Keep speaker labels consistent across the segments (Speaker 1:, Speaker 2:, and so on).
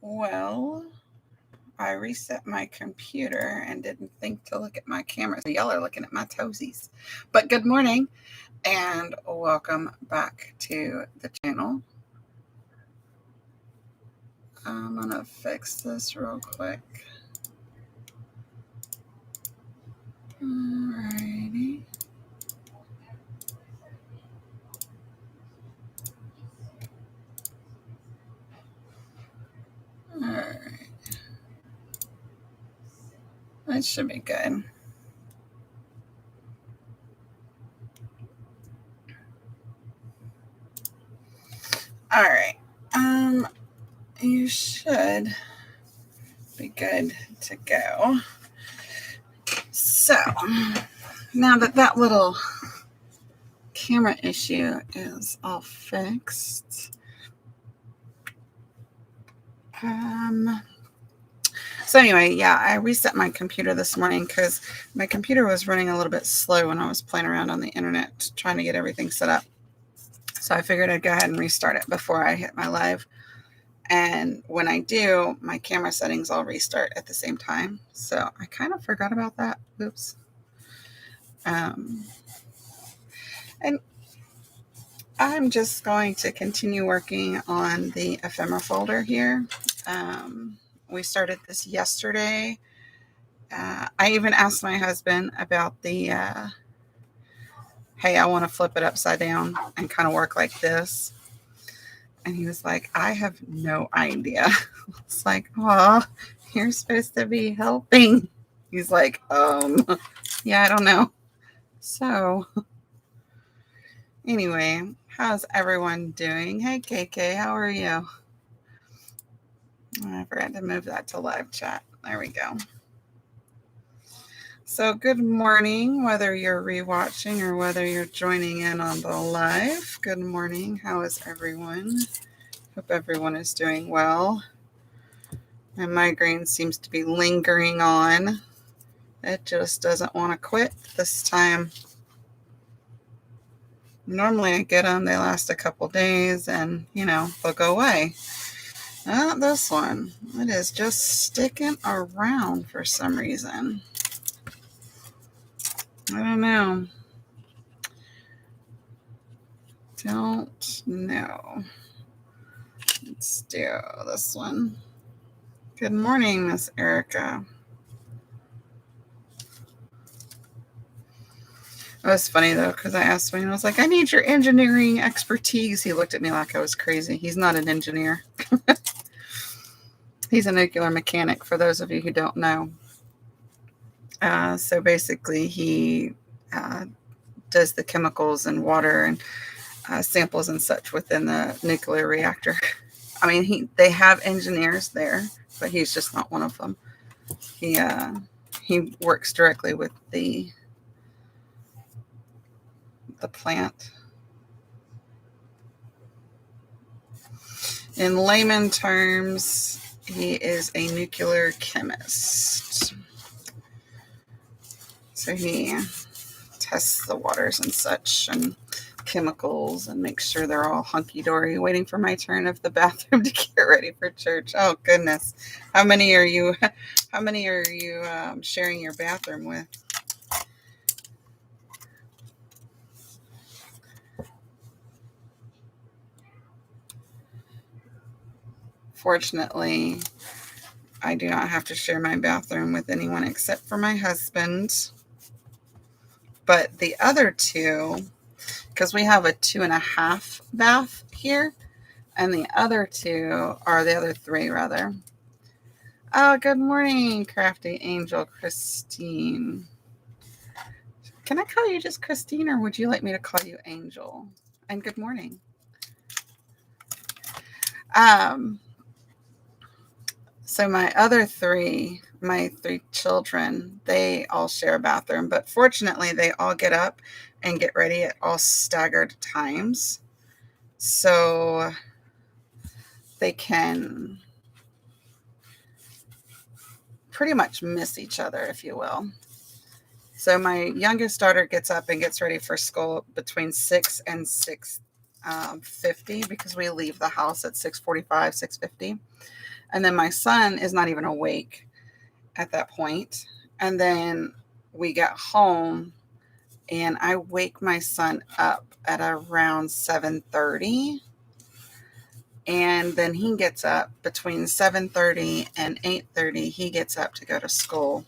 Speaker 1: Well, I reset my computer and didn't think to look at my camera. So y'all are looking at my toesies. But good morning and welcome back to the channel. I'm going to fix this real quick. Alrighty. Alright. That should be good. Alright. You should be good to go. So, now that little camera issue is all fixed. So anyway, yeah, I reset my computer this morning because my computer was running a little bit slow when I was playing around on the internet trying to get everything set up. So I figured I'd go ahead and restart it before I hit my live. And when I do, my camera settings all restart at the same time. So I kind of forgot about that. Oops. And I'm just going to continue working on the Ephemera folder here. We started this yesterday. I even asked my husband about the, hey, I want to flip it upside down and kind of work like this. And he was like, I have no idea. It's like, oh, you're supposed to be helping. He's like, yeah, I don't know. So anyway, how's everyone doing? Hey, KK, how are you? I forgot to move that to live chat. There we go. So good morning, whether you're rewatching or whether you're joining in on the live. Good morning. How is everyone? Hope everyone is doing well. My migraine seems to be lingering on. It just doesn't want to quit this time. Normally I get them, they last a couple days and, they'll go away. Not this one. It is just sticking around for some reason. I don't know. Don't know. Let's do this one. Good morning, Miss Erica. It was funny, though, because I asked him, and I was like, I need your engineering expertise. He looked at me like I was crazy. He's not an engineer. He's a nuclear mechanic, for those of you who don't know. So basically, he does the chemicals and water and samples and such within the nuclear reactor. I mean, they have engineers there, but he's just not one of them. He works directly with the plant. In layman terms, he is a nuclear chemist. So he tests the waters and such and chemicals and makes sure they're all hunky-dory. Waiting for my turn of the bathroom to get ready for church. Oh goodness. How many are you sharing your bathroom with? Fortunately, I do not have to share my bathroom with anyone except for my husband. But the other two, because we have a 2.5 bath here, and the other three, rather. Oh, good morning, Crafty Angel Christine. Can I call you just Christine, or would you like me to call you Angel? And good morning. So my three children, they all share a bathroom, but fortunately they all get up and get ready at all staggered times. So they can pretty much miss each other, if you will. So my youngest daughter gets up and gets ready for school between 6 and 6:50 because we leave the house at 6:45, 6:50. And then my son is not even awake at that point. And then we get home and I wake my son up at around 7:30. And then he gets up between 7:30 and 8:30. He gets up to go to school.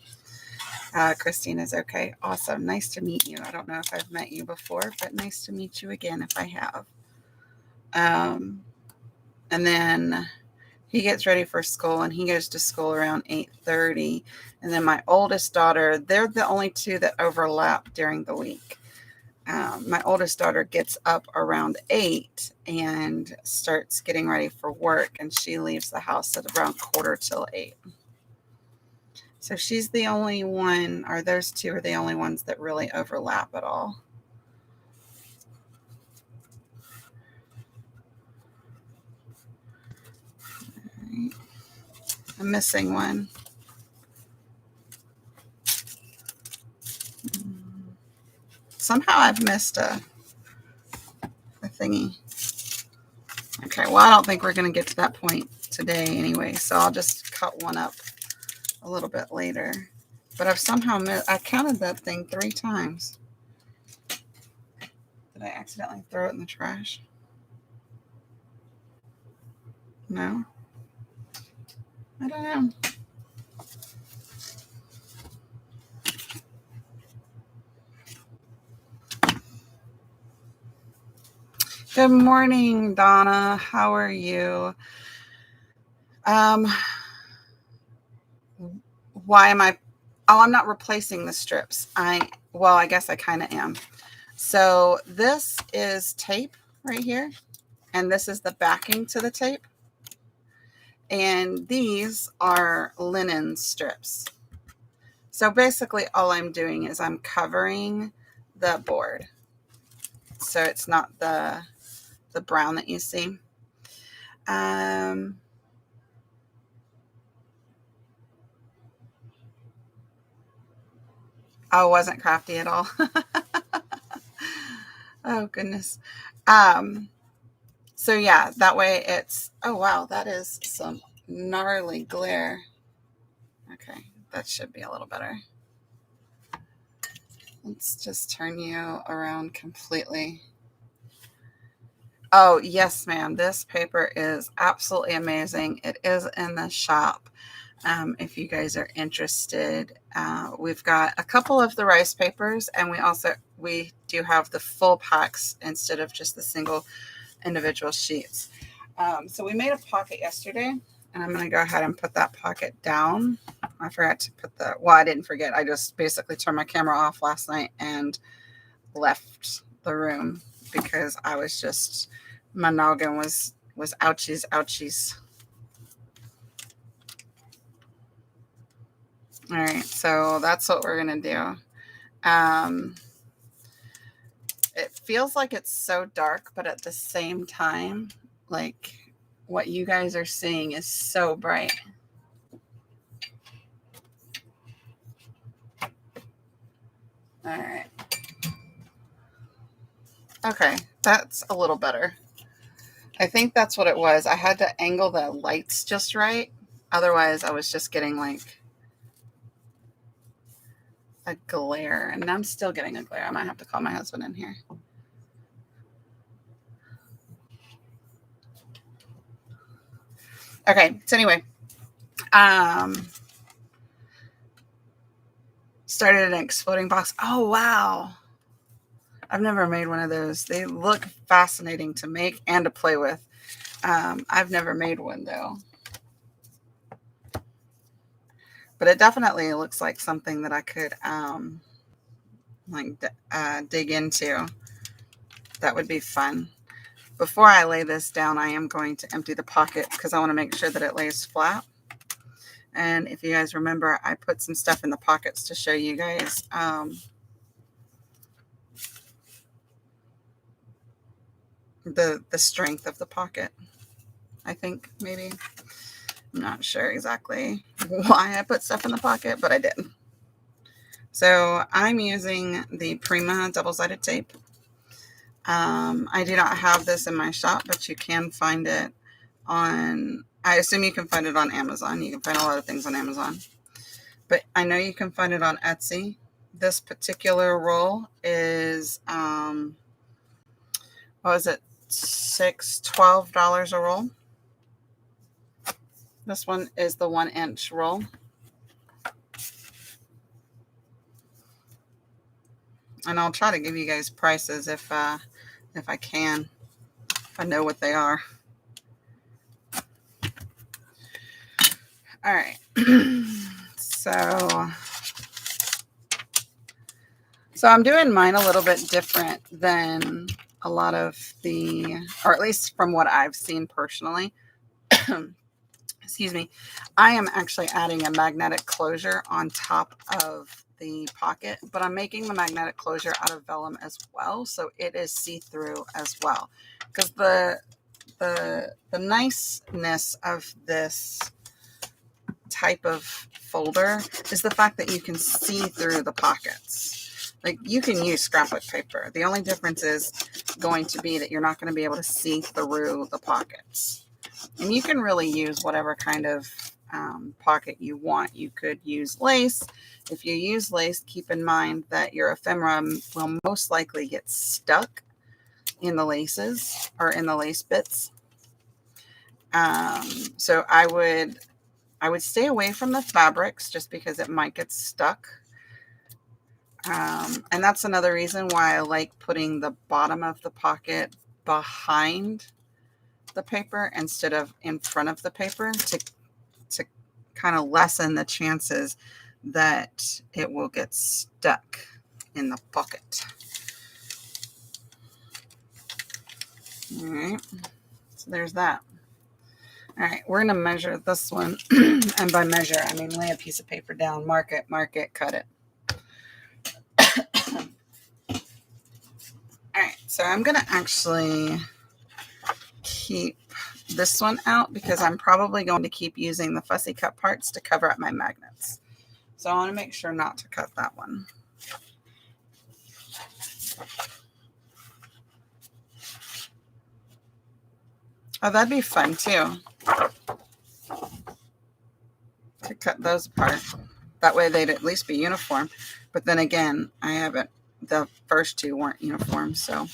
Speaker 1: Christine is okay. Awesome. Nice to meet you. I don't know if I've met you before, but nice to meet you again if I have. And then he gets ready for school and he goes to school around 8:30. And then my oldest daughter, they're the only two that overlap during the week. My oldest daughter gets up around 8 and starts getting ready for work, and she leaves the house at around 7:45. So she's the only one, or those two are the only ones that really overlap at all. Right. I'm missing one. Somehow I've missed a thingy. Okay, well, I don't think we're going to get to that point today anyway, so I'll just cut one up a little bit later. But I've somehow I counted that thing 3 times. Did I accidentally throw it in the trash? No? I don't know. Good morning, Donna. How are you? Why am I? Oh, I'm not replacing the strips. I guess I kind of am. So this is tape right here, and this is the backing to the tape. And these are linen strips. So basically all I'm doing is I'm covering the board. So it's not the brown that you see. Oh, wasn't crafty at all. Oh, goodness. So yeah, that way it's, oh, wow, that is some gnarly glare. Okay, that should be a little better. Let's just turn you around completely. Oh, yes, ma'am. This paper is absolutely amazing. It is in the shop. If you guys are interested, we've got a couple of the rice papers, and we do have the full packs instead of just the single individual sheets. So we made a pocket yesterday, and I'm going to go ahead and put that pocket down. I forgot to put I didn't forget. I just basically turned my camera off last night and left the room because I was just, my noggin was ouchies. All right, so that's what we're going to do. It feels like it's so dark, but at the same time, like what you guys are seeing is so bright. All right. Okay, that's a little better. I think that's what it was. I had to angle the lights just right. Otherwise, I was just getting like a glare, and I'm still getting a glare. I might have to call my husband in here. Okay, so anyway, started an exploding box. Oh, wow. I've never made one of those. They look fascinating to make and to play with. I've never made one, though. But it definitely looks like something that I could dig into. That would be fun. Before I lay this down, I am going to empty the pocket because I want to make sure that it lays flat. And if you guys remember, I put some stuff in the pockets to show you guys the strength of the pocket. I think maybe. I'm not sure exactly why I put stuff in the pocket, but I did. So I'm using the Prima double-sided tape. I do not have this in my shop, but you can find it on I assume you can find it on Amazon. You can find a lot of things on Amazon. But I know you can find it on Etsy. This particular roll is, what was it? $12 a roll. This one is the 1-inch roll. And I'll try to give you guys prices if I can, if I know what they are. All right. So I'm doing mine a little bit different than a lot of the, or at least from what I've seen personally. Excuse me. I am actually adding a magnetic closure on top of the pocket, but I'm making the magnetic closure out of vellum as well, so it is see-through as well. Because the niceness of this type of folder is the fact that you can see through the pockets. Like, you can use scrapbook paper. The only difference is going to be that you're not going to be able to see through the pockets. And you can really use whatever kind of pocket you want. You could use lace. If you use lace, keep in mind that your ephemera will most likely get stuck in the laces or in the lace bits. So I would stay away from the fabrics just because it might get stuck. And that's another reason why I like putting the bottom of the pocket behind the paper instead of in front of the paper to kind of lessen the chances that it will get stuck in the pocket. All right, so there's that. All right, we're going to measure this one. And by measure, I mean lay a piece of paper down, mark it, cut it. All right, so I'm going to actually keep this one out because I'm probably going to keep using the fussy cut parts to cover up my magnets. So I want to make sure not to cut that one. Oh, that'd be fun too, to cut those apart. That way they'd at least be uniform. But then again, the first two weren't uniform, so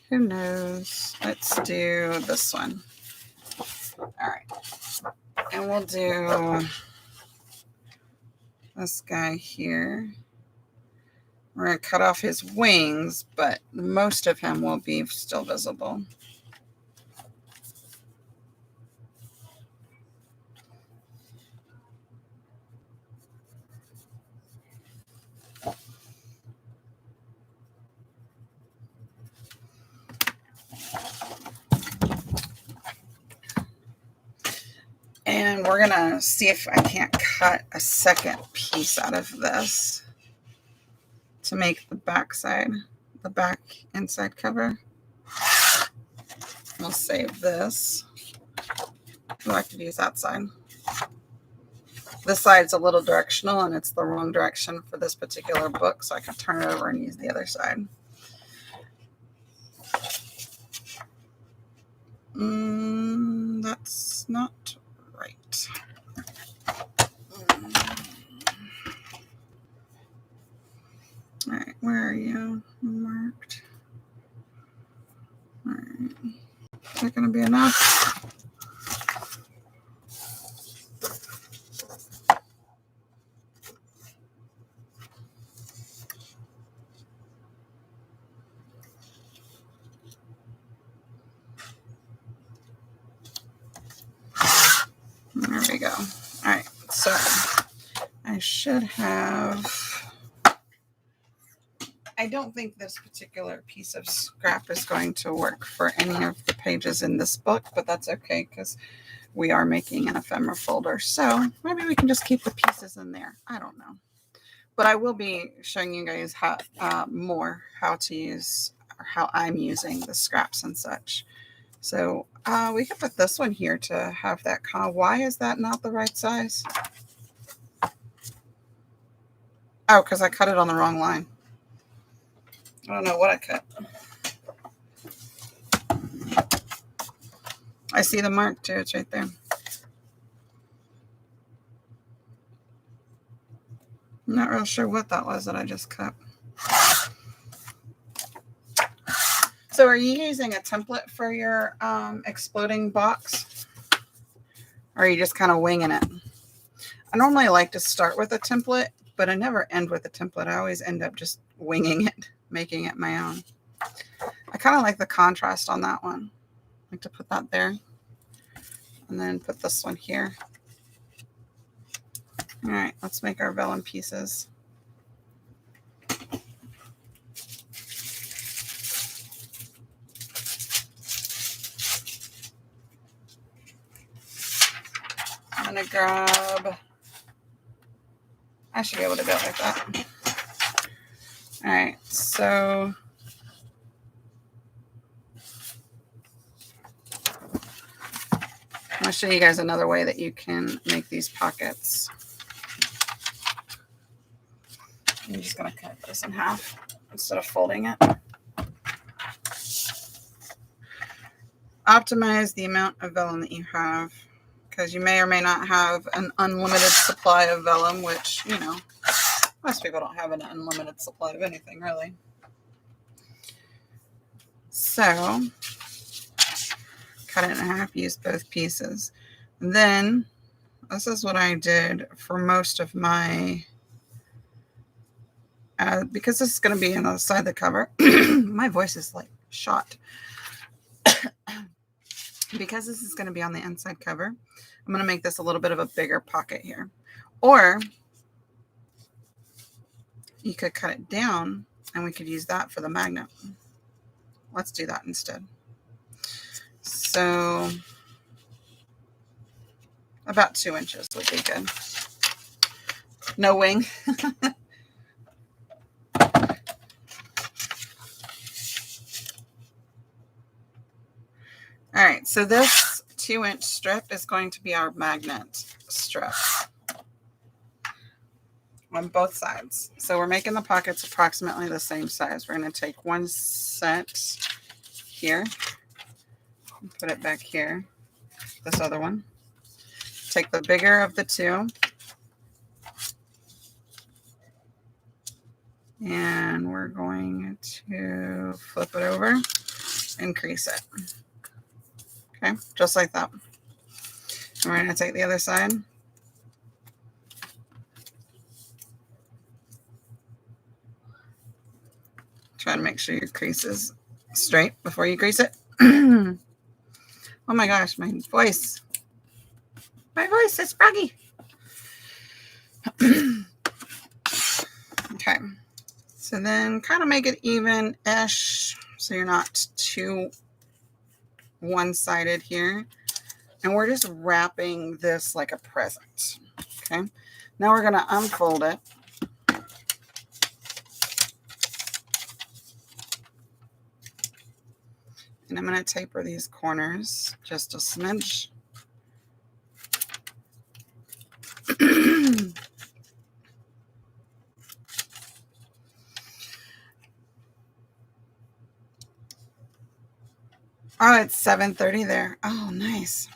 Speaker 1: who knows? Let's do this one. All right. And we'll do this guy here. We're going to cut off his wings, but most of him will be still visible. And we're going to see if I can't cut a second piece out of this to make the back side, the back inside cover. We'll save this. Oh, I could use that side. This side's a little directional and it's the wrong direction for this particular book, so I can turn it over and use the other side. That's not right. All right, where are you? Marked. All right. Is that going to be enough? There we go. All right, so I should have, I don't think this particular piece of scrap is going to work for any of the pages in this book, but that's okay because we are making an ephemera folder. So maybe we can just keep the pieces in there. I don't know. But I will be showing you guys how how to use, or how I'm using the scraps and such. So we can put this one here to have that kind of, why is that not the right size? Oh, because I cut it on the wrong line. I don't know what I cut. I see the mark too. It's right there. I'm not real sure what that was that I just cut. So are you using a template for your exploding box? Or are you just kind of winging it? I normally like to start with a template, but I never end with a template. I always end up just winging it, making it my own. I kind of like the contrast on that one. I like to put that there. And then put this one here. All right, let's make our vellum pieces. I'm going to grab, I should be able to do it like that. All right, so I'll show you guys another way that you can make these pockets. I'm just going to cut this in half instead of folding it. Optimize the amount of vellum that you have, because you may or may not have an unlimited supply of vellum, which, you know, most people don't have an unlimited supply of anything, really. So, cut it in half, use both pieces. And then, this is what I did for most of my, because this is going to be inside the cover. My voice is like shot. Because this is going to be on the inside cover, I'm going to make this a little bit of a bigger pocket here. Or you could cut it down and we could use that for the magnet. Let's do that instead. So about 2 inches would be good. No wing. All right, so this 2-inch strip is going to be our magnet strip on both sides. So we're making the pockets approximately the same size. We're going to take one set here, put it back here, this other one. Take the bigger of the two, and we're going to flip it over, increase it. Okay, just like that. And we're going to take the other side. Try to make sure your crease is straight before you crease it. Oh my gosh, my voice. My voice is froggy. Okay, so then kind of make it even-ish so you're not too one-sided here. And we're just wrapping this like a present. Okay, now we're going to unfold it. And I'm going to taper these corners just a smidge. Oh, it's 7:30 there. Oh, nice.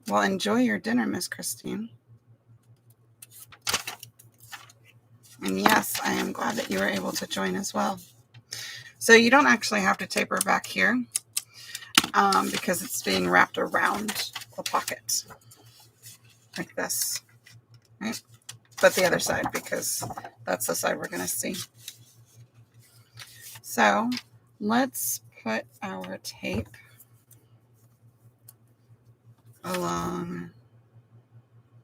Speaker 1: Well, enjoy your dinner, Miss Christine. And yes, I am glad that you were able to join as well. So you don't actually have to taper back here because it's being wrapped around the pocket like this, right? But the other side, because that's the side we're going to see. So let's put our tape along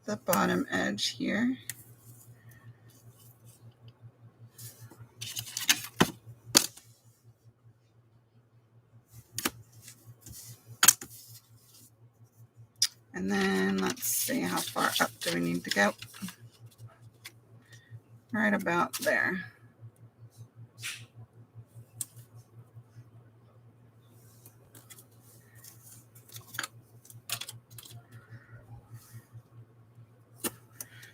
Speaker 1: the bottom edge here. And then let's see, how far up do we need to go? Right about there.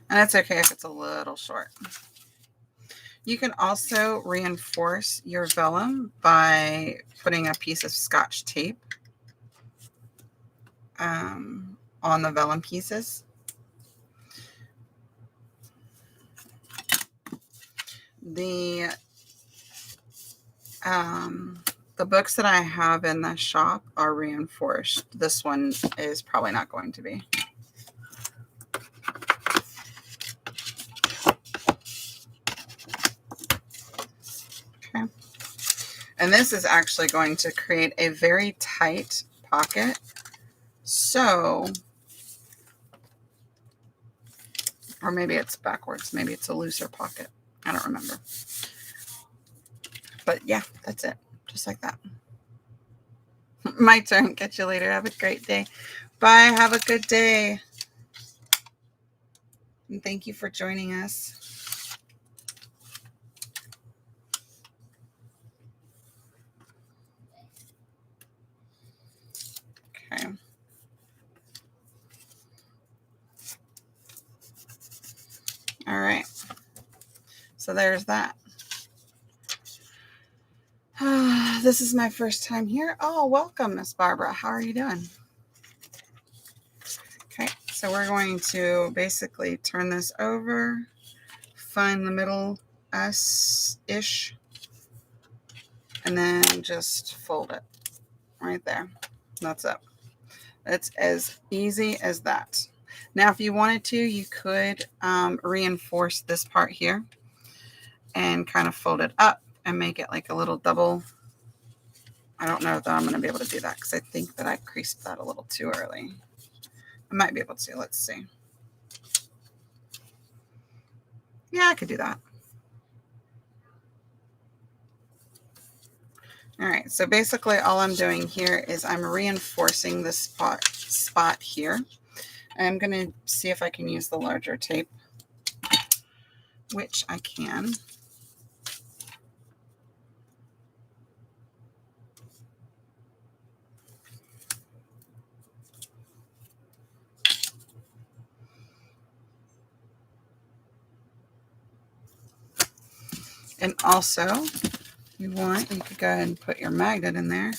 Speaker 1: And it's okay if it's a little short. You can also reinforce your vellum by putting a piece of Scotch tape on the vellum pieces. The books that I have in the shop are reinforced. This one is probably not going to be. Okay. And this is actually going to create a very tight pocket. So, or maybe it's backwards. Maybe it's a looser pocket. I don't remember. But yeah, that's it. Just like that. My turn. Catch you later. Have a great day. Bye. Have a good day. And thank you for joining us. Okay. All right. So there's that. This is my first time here. Oh, welcome, Miss Barbara. How are you doing? Okay, so we're going to basically turn this over, find the middle S-ish, and then just fold it right there. That's it. It's as easy as that. Now, if you wanted to, you could reinforce this part here and kind of fold it up and make it like a little double. I don't know that I'm going to be able to do that because I think that I creased that a little too early. I might be able to. Let's see. Yeah, I could do that. All right. So basically all I'm doing here is I'm reinforcing this spot here. I'm going to see if I can use the larger tape, which I can. And also, if you want, you could go ahead and put your magnet in there.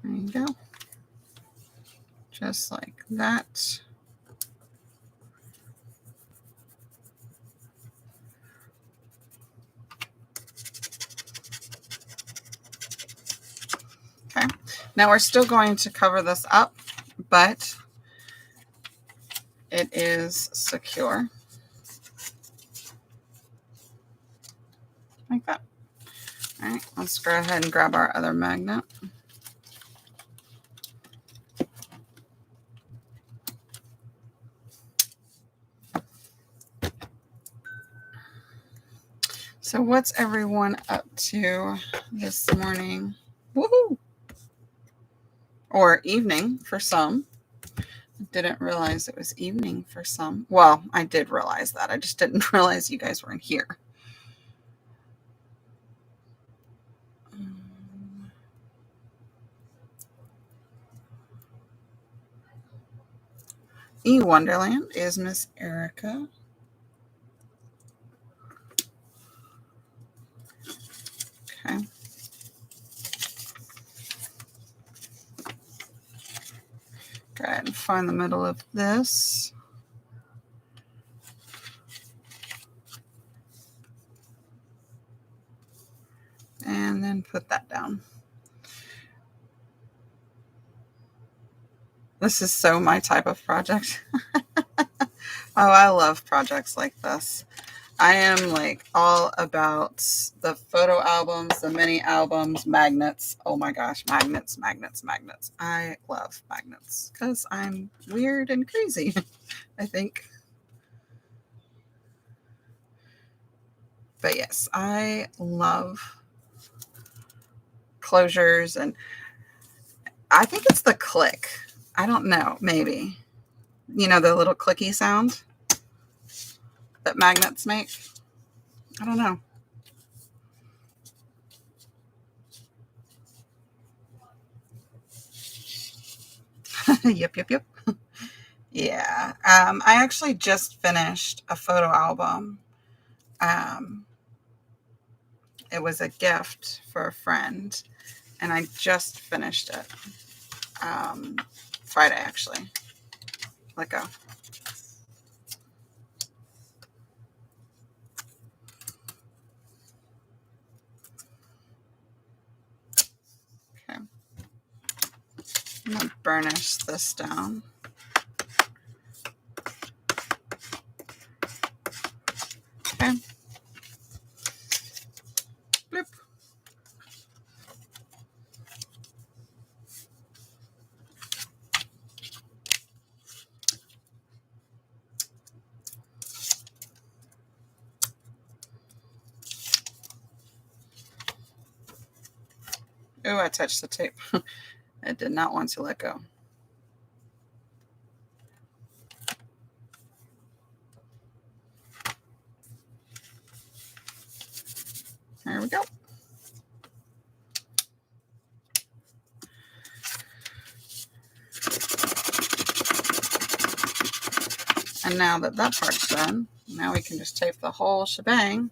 Speaker 1: There you go. Just like that. Okay. Now we're still going to cover this up, but it is secure. Like that. All right, let's go ahead and grab our other magnet. So what's everyone up to this morning? Woohoo! Or evening for some. Didn't realize it was evening for some. Well, I did realize that. I just didn't realize you guys weren't here. Wonderland is Miss Erica. Okay. Go ahead and find the middle of this. And then put that down. This is so my type of project. Oh, I love projects like this. I am like all about the photo albums, the mini albums, magnets. Oh my gosh, magnets, magnets, magnets. I love magnets because I'm weird and crazy, I think. But yes, I love closures, and I think it's the click. I don't know, maybe. You know, the little clicky sound that magnets make? I don't know. Yep. Yeah. I actually just finished a photo album. It was a gift for a friend, and I just finished it. Friday, actually. Let go. Okay. I'm going to burnish this down. Okay. Bloop. Oh, I touched the tape. It did not want to let go. There we go. And now that that part's done, now we can just tape the whole shebang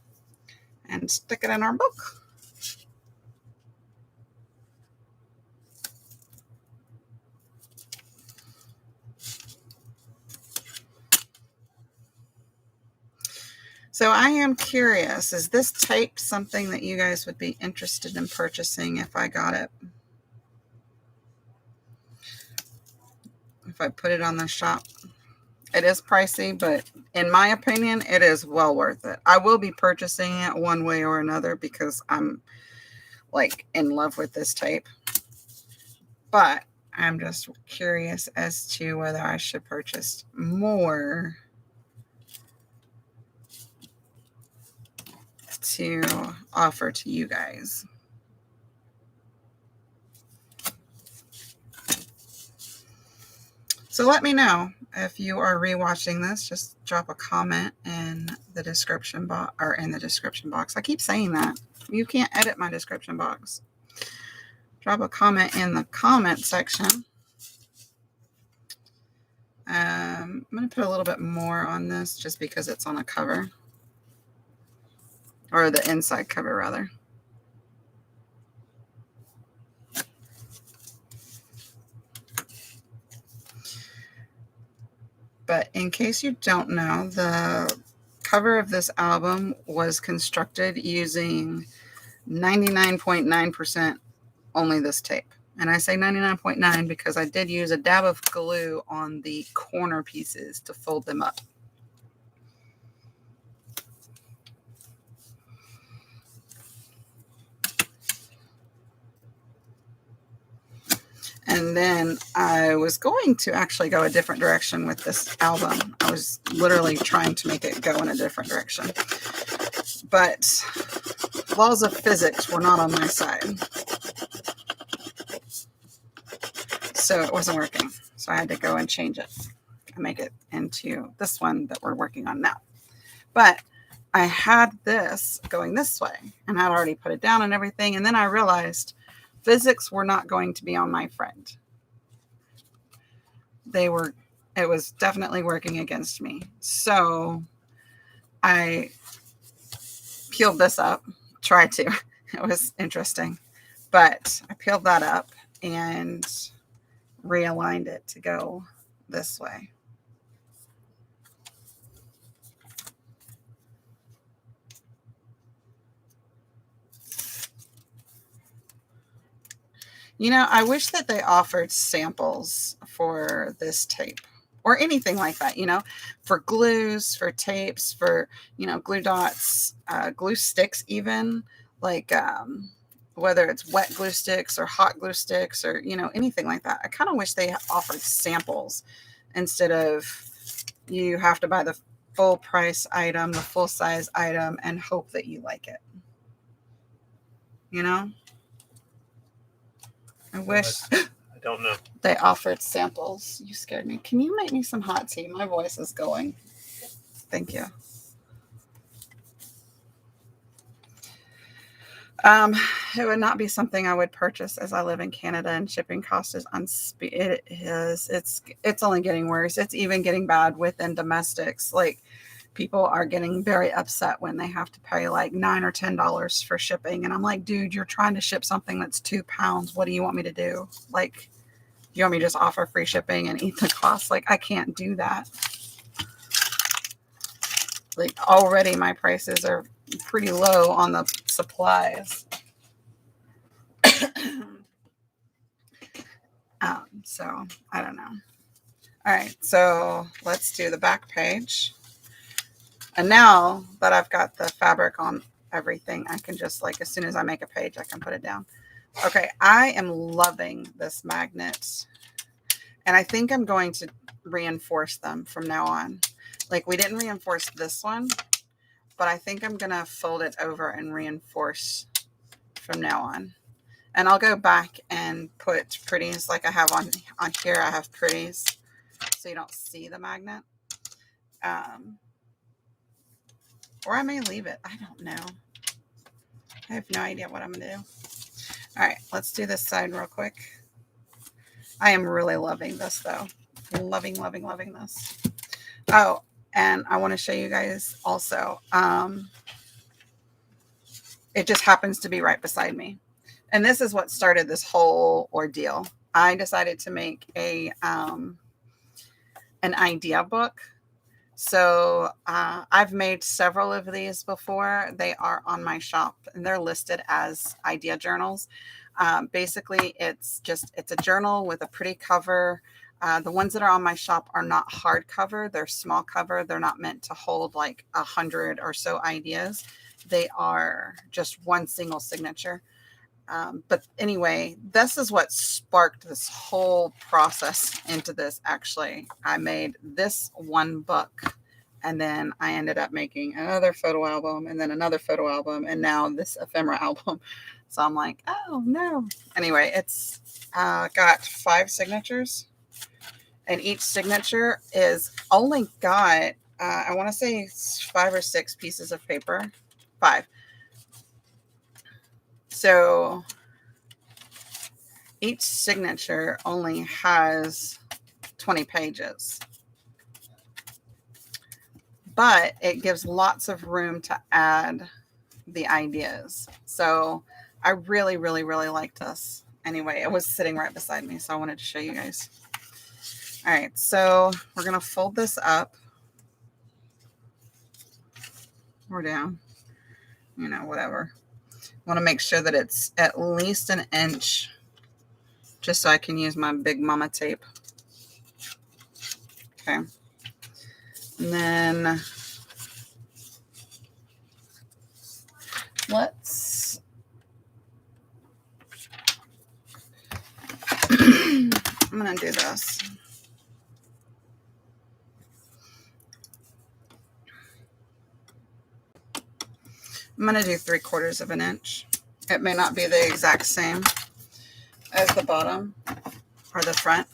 Speaker 1: and stick it in our book. So I am curious, is this tape something that you guys would be interested in purchasing if I got it? If I put it on the shop? It is pricey, but in my opinion, it is well worth it. I will be purchasing it one way or another because I'm like in love with this tape. But I'm just curious as to whether I should purchase more to offer to you guys. So let me know if you are rewatching this. Just drop a comment in the description box, or in the description box. I keep saying that. You can't edit my description box. Drop a comment in the comment section. I'm going to put a little bit more on this just because it's on a cover, or the inside cover rather. But in case you don't know, the cover of this album was constructed using 99.9% only this tape. And I say 99.9 because I did use a dab of glue on the corner pieces to fold them up. And then I was going to actually go a different direction with this album. I was literally trying to make it go in a different direction. But laws of physics were not on my side. So it wasn't working. So I had to go and change it and make it into this one that we're working on now. But I had this going this way, and I'd already put it down and everything. And then I realized physics were not going to be on my friend. It was definitely working against me. So I peeled this up, tried to. It was interesting. But I peeled that up and realigned it to go this way. You know, I wish that they offered samples for this tape or anything like that, you know, for glues, for tapes, for, you know, glue dots, glue sticks, even like whether it's wet glue sticks or hot glue sticks or, you know, anything like that. I kind of wish they offered samples instead of you have to buy the full price item, the full size item, and hope that you like it. You know? I wish
Speaker 2: I don't know.
Speaker 1: They offered samples. You scared me. Can you make me some hot tea? My voice is going. Thank you. It would not be something I would purchase as I live in Canada and shipping cost is it's only getting worse. It's even getting bad within domestics. Like people are getting very upset when they have to pay like $9 or $10 for shipping. And I'm like, dude, you're trying to ship something that's 2 pounds. What do you want me to do? Like, you want me to just offer free shipping and eat the cost? Like, I can't do that. Like already my prices are pretty low on the supplies. So I don't know. All right, so let's do the back page. And now that I've got the fabric on everything, I can just like, as soon as I make a page, I can put it down. Okay, I am loving this magnet. And I think I'm going to reinforce them from now on. Like we didn't reinforce this one, but I think I'm going to fold it over and reinforce from now on. And I'll go back and put pretties like I have on here. I have pretties so you don't see the magnet. Or I may leave it. I don't know. I have no idea what I'm going to do. All right, let's do this side real quick. I am really loving this though. Loving, loving, loving this. Oh, and I want to show you guys also. It just happens to be right beside me. And this is what started this whole ordeal. I decided to make an idea book. So I've made several of these before. They are on my shop and they're listed as idea journals. Basically, it's a journal with a pretty cover. The ones that are on my shop are not hardcover. They're small cover. They're not meant to hold like 100 or so ideas. They are just one single signature. But anyway, this is what sparked this whole process into this. Actually, I made this one book and then I ended up making another photo album and then another photo album and now this ephemera album. So I'm like, oh no. Anyway, it's got 5 signatures and each signature is only got, I want to say 5 or 6 pieces of paper. 5. So each signature only has 20 pages, but it gives lots of room to add the ideas. So I really, really, really like this. Anyway, it was sitting right beside me, so I wanted to show you guys. All right, so we're going to fold this up or down, you know, whatever. I want to make sure that it's at least an inch just so I can use my big mama tape. Okay. And then let's I'm going to do this. I'm going to do 3/4 of an inch. It may not be the exact same as the bottom or the front.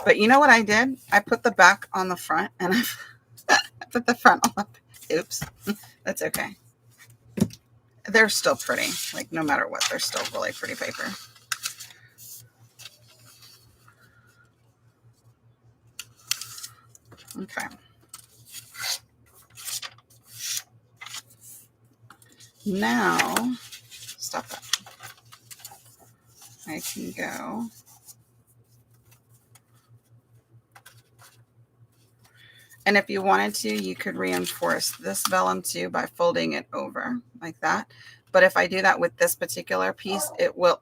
Speaker 1: But you know what I did? I put the back on the front and I put the front on the back. Oops. That's okay. They're still pretty. Like no matter what, they're still really pretty paper. Okay. Now, stop that. I can go. And if you wanted to, you could reinforce this vellum too by folding it over like that. But if I do that with this particular piece, it will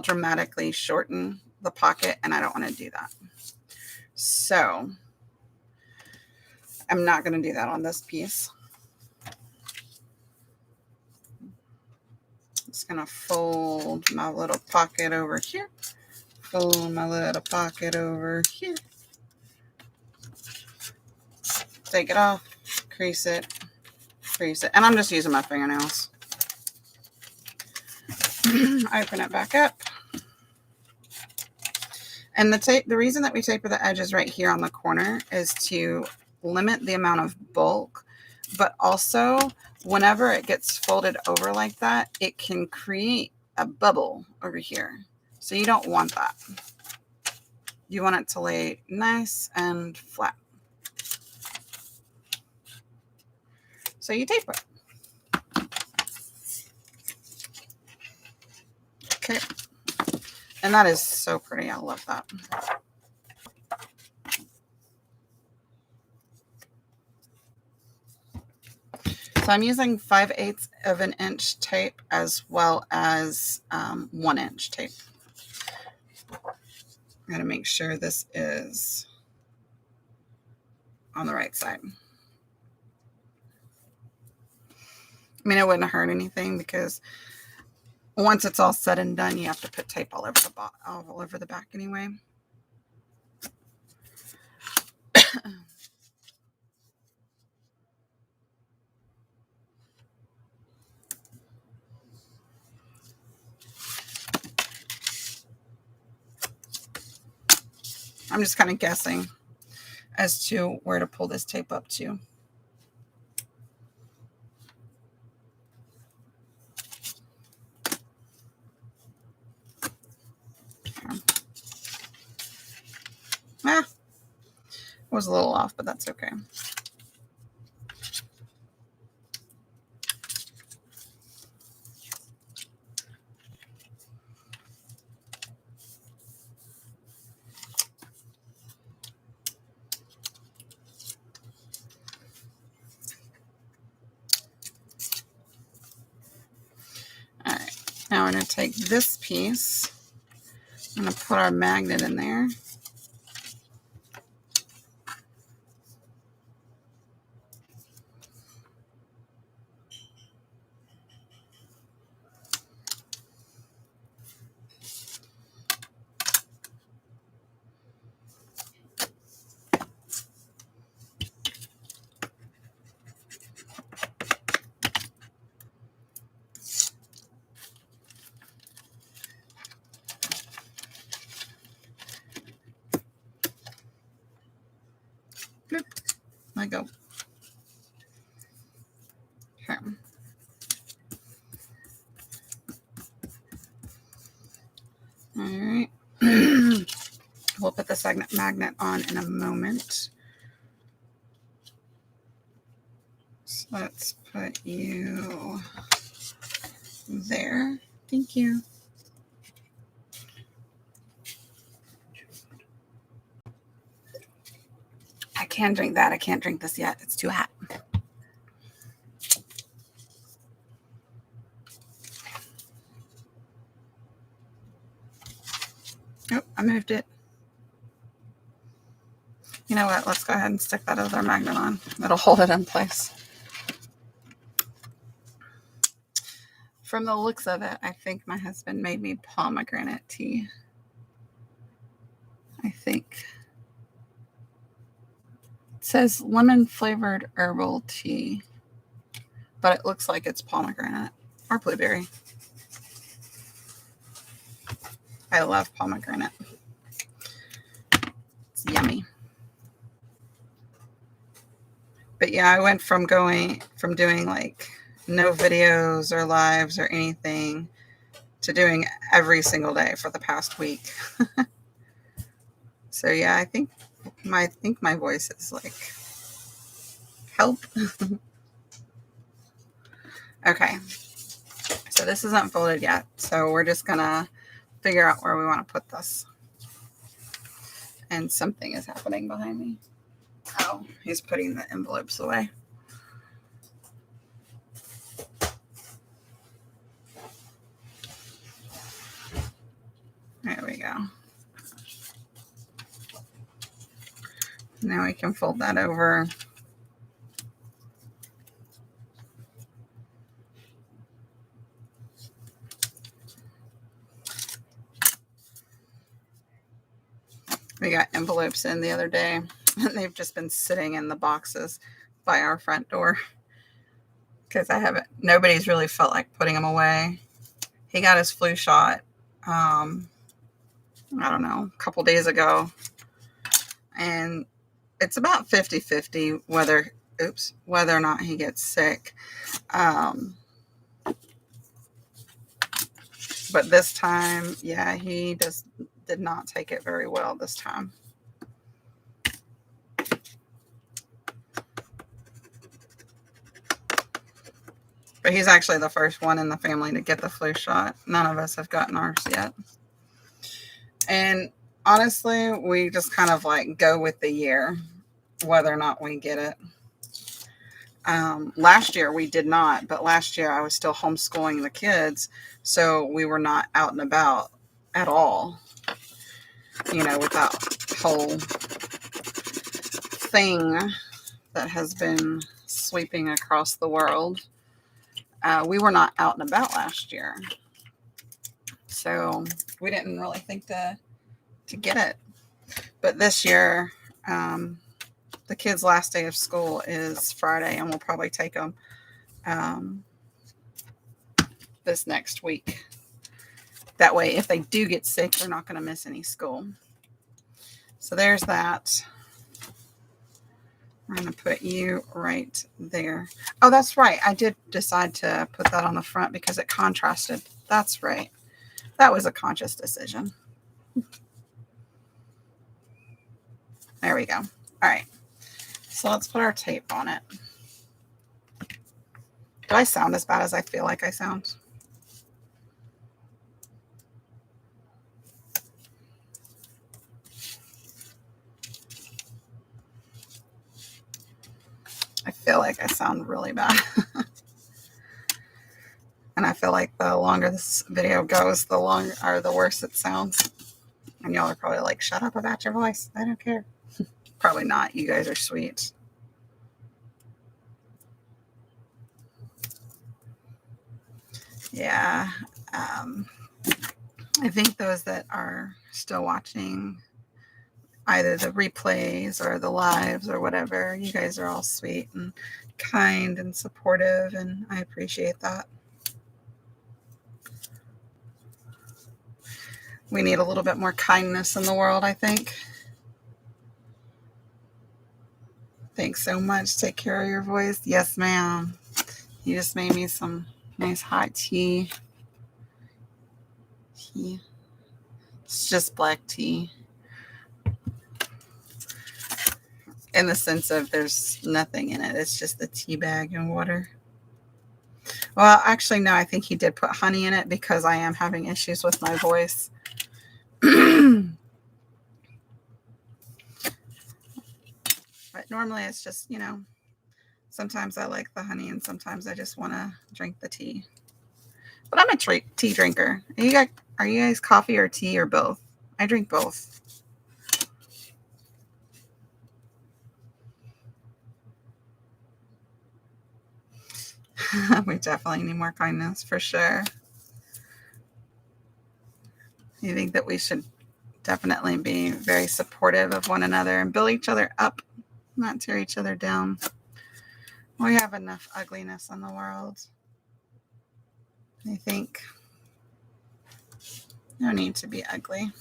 Speaker 1: dramatically shorten the pocket, and I don't want to do that. So I'm not going to do that on this piece. Just going to fold my little pocket over here. Fold my little pocket over here. Take it off, crease it, and I'm just using my fingernails. Open it back up. And the reason that we taper the edges right here on the corner is to limit the amount of bulk But also, whenever it gets folded over like that, it can create a bubble over here. So you don't want that. You want it to lay nice and flat. So you tape it. Okay. And that is so pretty. I love that. So I'm using 5/8 of an inch tape as well as 1 inch tape. I'm going to make sure this is on the right side. I mean, it wouldn't hurt anything because once it's all said and done, you have to put tape all over the back anyway. I'm just kind of guessing as to where to pull this tape up to. Ah, was a little off, but that's okay. All right, now we're going to take this piece. I'm going to put our magnet in there. Bloop. Let go. Okay. All right. We'll put this magnet on in a moment. So let's put you there. Thank you. I can't drink that. I can't drink this yet. It's too hot. Oh, I moved it. You know what? Let's go ahead and stick that other magnet on. It'll hold it in place. From the looks of it, I think my husband made me pomegranate tea. I think. It says lemon flavored herbal tea, but it looks like it's pomegranate or blueberry. I love pomegranate. It's yummy. But yeah, I went from doing like no videos or lives or anything to doing every single day for the past week. So yeah, I think my voice is like help. Okay. So this isn't folded yet. So we're just gonna figure out where we want to put this. And something is happening behind me. Oh, he's putting the envelopes away. There we go. Now we can fold that over. We got envelopes in the other day, and they've just been sitting in the boxes by our front door because nobody's really felt like putting them away. He got his flu shot, I don't know, a couple days ago, and it's about 50-50 whether whether or not he gets sick. But this time, yeah, he did not take it very well this time. But he's actually the first one in the family to get the flu shot. None of us have gotten ours yet. And honestly, we just kind of like go with the year, whether or not we get it. Last year we did not, but last year I was still homeschooling the kids, so we were not out and about at all. You know, with that whole thing that has been sweeping across the world. We were not out and about last year, so we didn't really think to get it. But this year, the kids' last day of school is Friday, and we'll probably take them this next week. That way, if they do get sick, they're not going to miss any school. So there's that. We're going to put you right there. Oh, that's right. I did decide to put that on the front because it contrasted. That's right. That was a conscious decision. There we go. All right. So let's put our tape on it. Do I sound as bad as I feel like I sound? I feel like I sound really bad. And I feel like the longer this video goes, the worse it sounds. And y'all are probably like, shut up about your voice. I don't care. Probably not. You guys are sweet. Yeah. I think those that are still watching either the replays or the lives or whatever, you guys are all sweet and kind and supportive, and I appreciate that. We need a little bit more kindness in the world, I think. Thanks so much. Take care of your voice. Yes, ma'am. You just made me some nice hot tea. It's just black tea. In the sense of there's nothing in it. It's just the tea bag and water. Well, actually, no, I think he did put honey in it because I am having issues with my voice. But normally it's just, you know, sometimes I like the honey and sometimes I just want to drink the tea. But I'm a tea drinker. Are you guys coffee or tea or both? I drink both. We definitely need more kindness for sure. I think that we should definitely be very supportive of one another and build each other up, not tear each other down. We have enough ugliness in the world. I think no need to be ugly.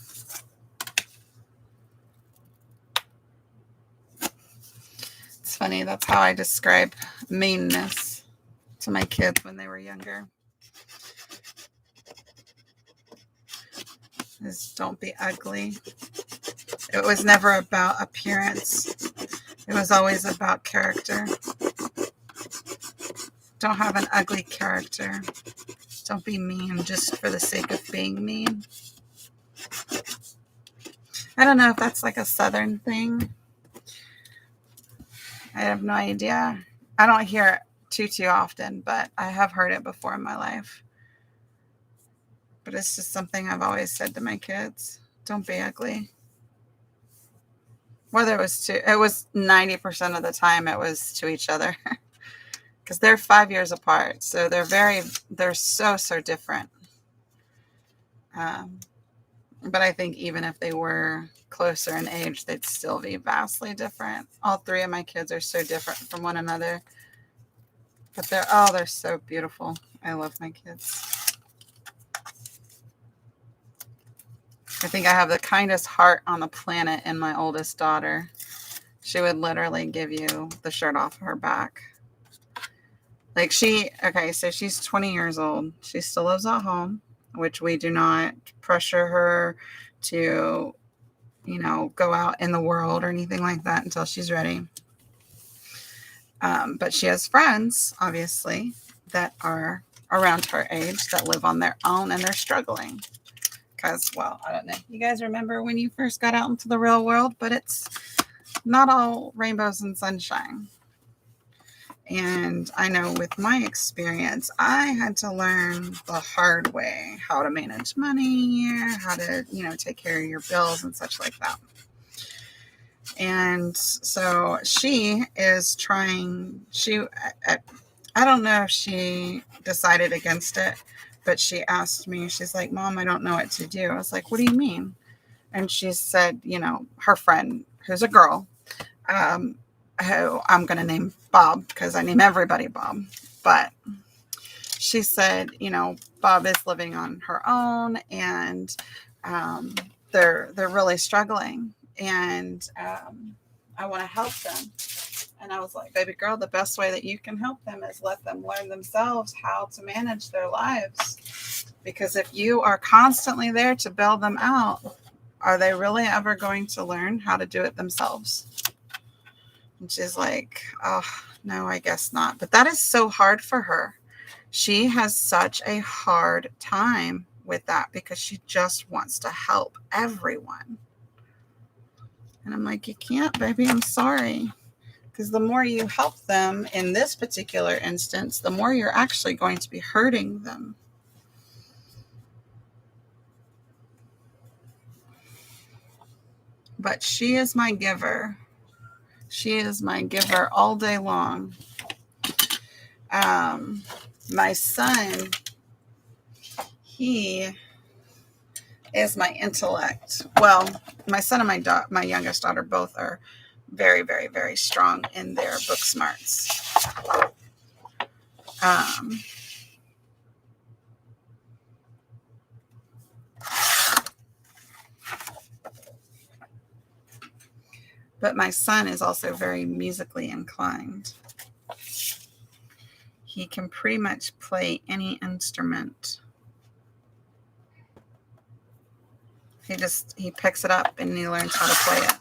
Speaker 1: It's funny, that's how I describe meanness to my kids when they were younger. Is don't be ugly. It was never about appearance. It was always about character. Don't have an ugly character. Don't be mean just for the sake of being mean. I don't know if that's like a Southern thing. I have no idea. I don't hear it too often, but I have heard it before in my life. But it's just something I've always said to my kids. Don't be ugly. Whether it was 90% of the time it was to each other. Because they're 5 years apart. So they're so different. But I think even if they were closer in age, they'd still be vastly different. All three of my kids are so different from one another. But they're so beautiful. I love my kids. I think I have the kindest heart on the planet in my oldest daughter. She would literally give you the shirt off her back. Like so she's 20 years old. She still lives at home, which we do not pressure her to, go out in the world or anything like that until she's ready. But she has friends, obviously, that are around her age that live on their own and they're struggling. Because, well, I don't know. You guys remember when you first got out into the real world, but it's not all rainbows and sunshine. And I know with my experience, I had to learn the hard way how to manage money, how to, take care of your bills and such like that. And so she is trying, I don't know if she decided against it, but she asked me, she's like, Mom, I don't know what to do. I was like, what do you mean? And she said, her friend, who's a girl, who I'm going to name Bob because I name everybody Bob. But she said, Bob is living on her own and they're really struggling and I want to help them. And I was like, baby girl, the best way that you can help them is let them learn themselves how to manage their lives. Because if you are constantly there to bail them out, are they really ever going to learn how to do it themselves? And she's like, oh, no, I guess not. But that is so hard for her. She has such a hard time with that because she just wants to help everyone. And I'm like, you can't, baby. I'm sorry. Because the more you help them in this particular instance, the more you're actually going to be hurting them. But she is my giver. She is my giver all day long. My son, he is my intellect. Well, my son and my youngest daughter both are very, very, very strong in their book smarts. But my son is also very musically inclined. He can pretty much play any instrument. He picks it up and he learns how to play it.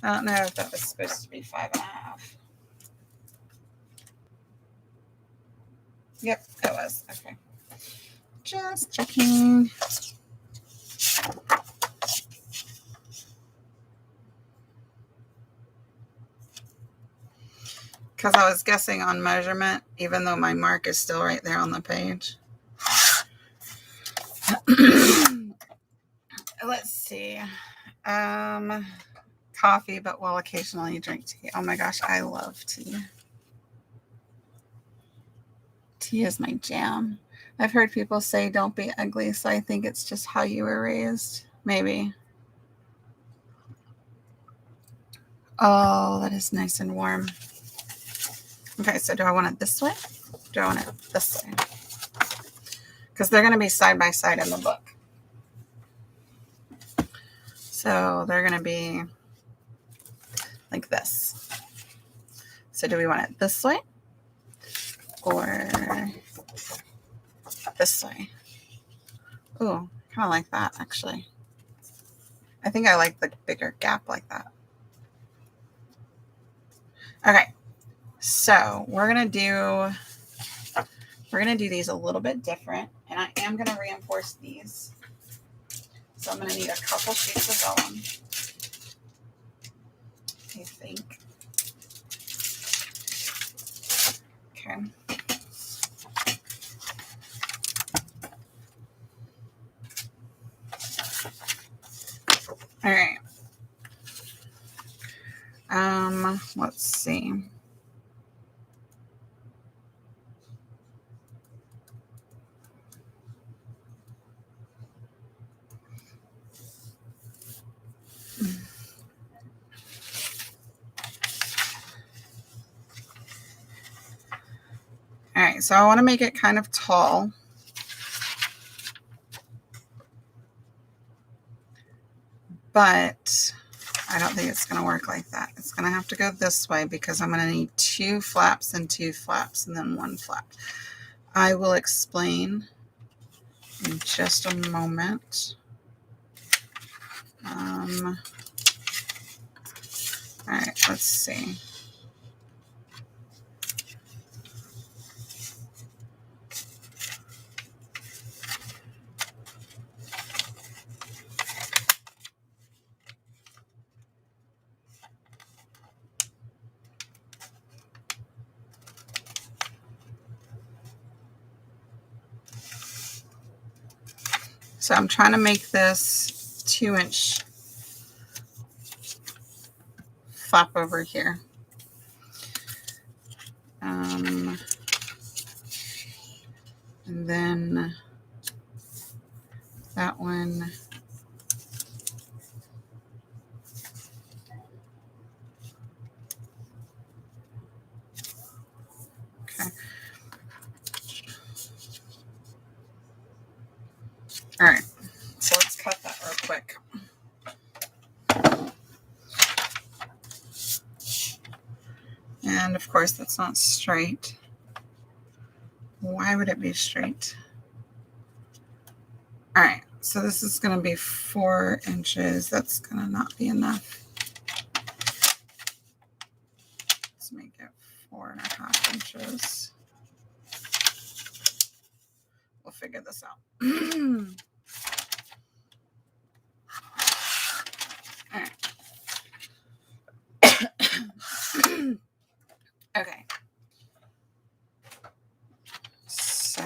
Speaker 1: I don't know if that was supposed to be 5.5. Yep, it was. Okay. Just checking. Because I was guessing on measurement, even though my mark is still right there on the page. Let's see. Coffee, but will occasionally drink tea. Oh my gosh, I love tea. Tea is my jam. I've heard people say don't be ugly, so I think it's just how you were raised. Maybe. Oh, that is nice and warm. Okay, so do I want it this way? Do I want it this way? Because they're going to be side by side in the book. So they're going to be like this. So do we want it this way or this way? Ooh, kind of like that, actually. I think I like the bigger gap like that. Okay, so we're gonna do these a little bit different, and I am gonna reinforce these. So I'm gonna need a couple sheets of vellum, I think. Okay. All right. Let's see. All right, so I want to make it kind of tall. but I don't think it's going to work like that. It's going to have to go this way because I'm going to need 2 flaps and 2 flaps and then 1 flap. I will explain in just a moment. All right, let's see. So I'm trying to make this 2-inch flap over here. And then that one. Okay. All right. So let's cut that real quick. And of course, that's not straight. Why would it be straight? All right, so this is going to be 4 inches. That's going to not be enough. Let's make it 4.5 inches. We'll figure this out. All right. Okay. So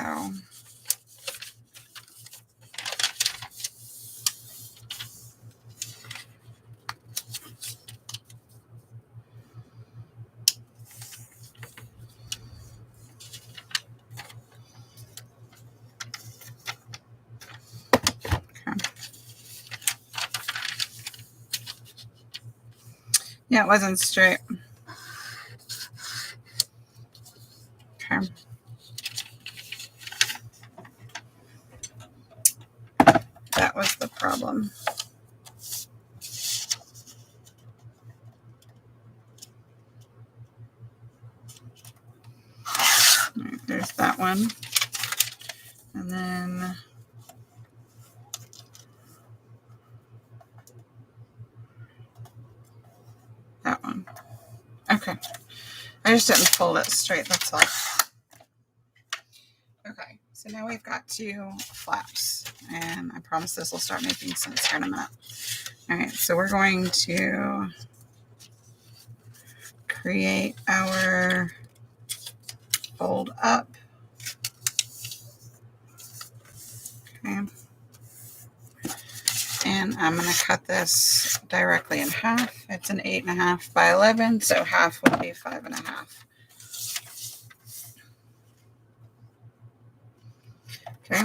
Speaker 1: yeah, it wasn't straight. Okay. That was the problem. All right, there's that one. And then that one. Okay. I just didn't fold it straight, that's all. Okay, so now we've got 2 flaps, and I promise this will start making sense here in a minute. All right, so we're going to create our fold up. Okay. And I'm going to cut this directly in half. It's an 8.5 by 11, so half would be 5.5. Okay.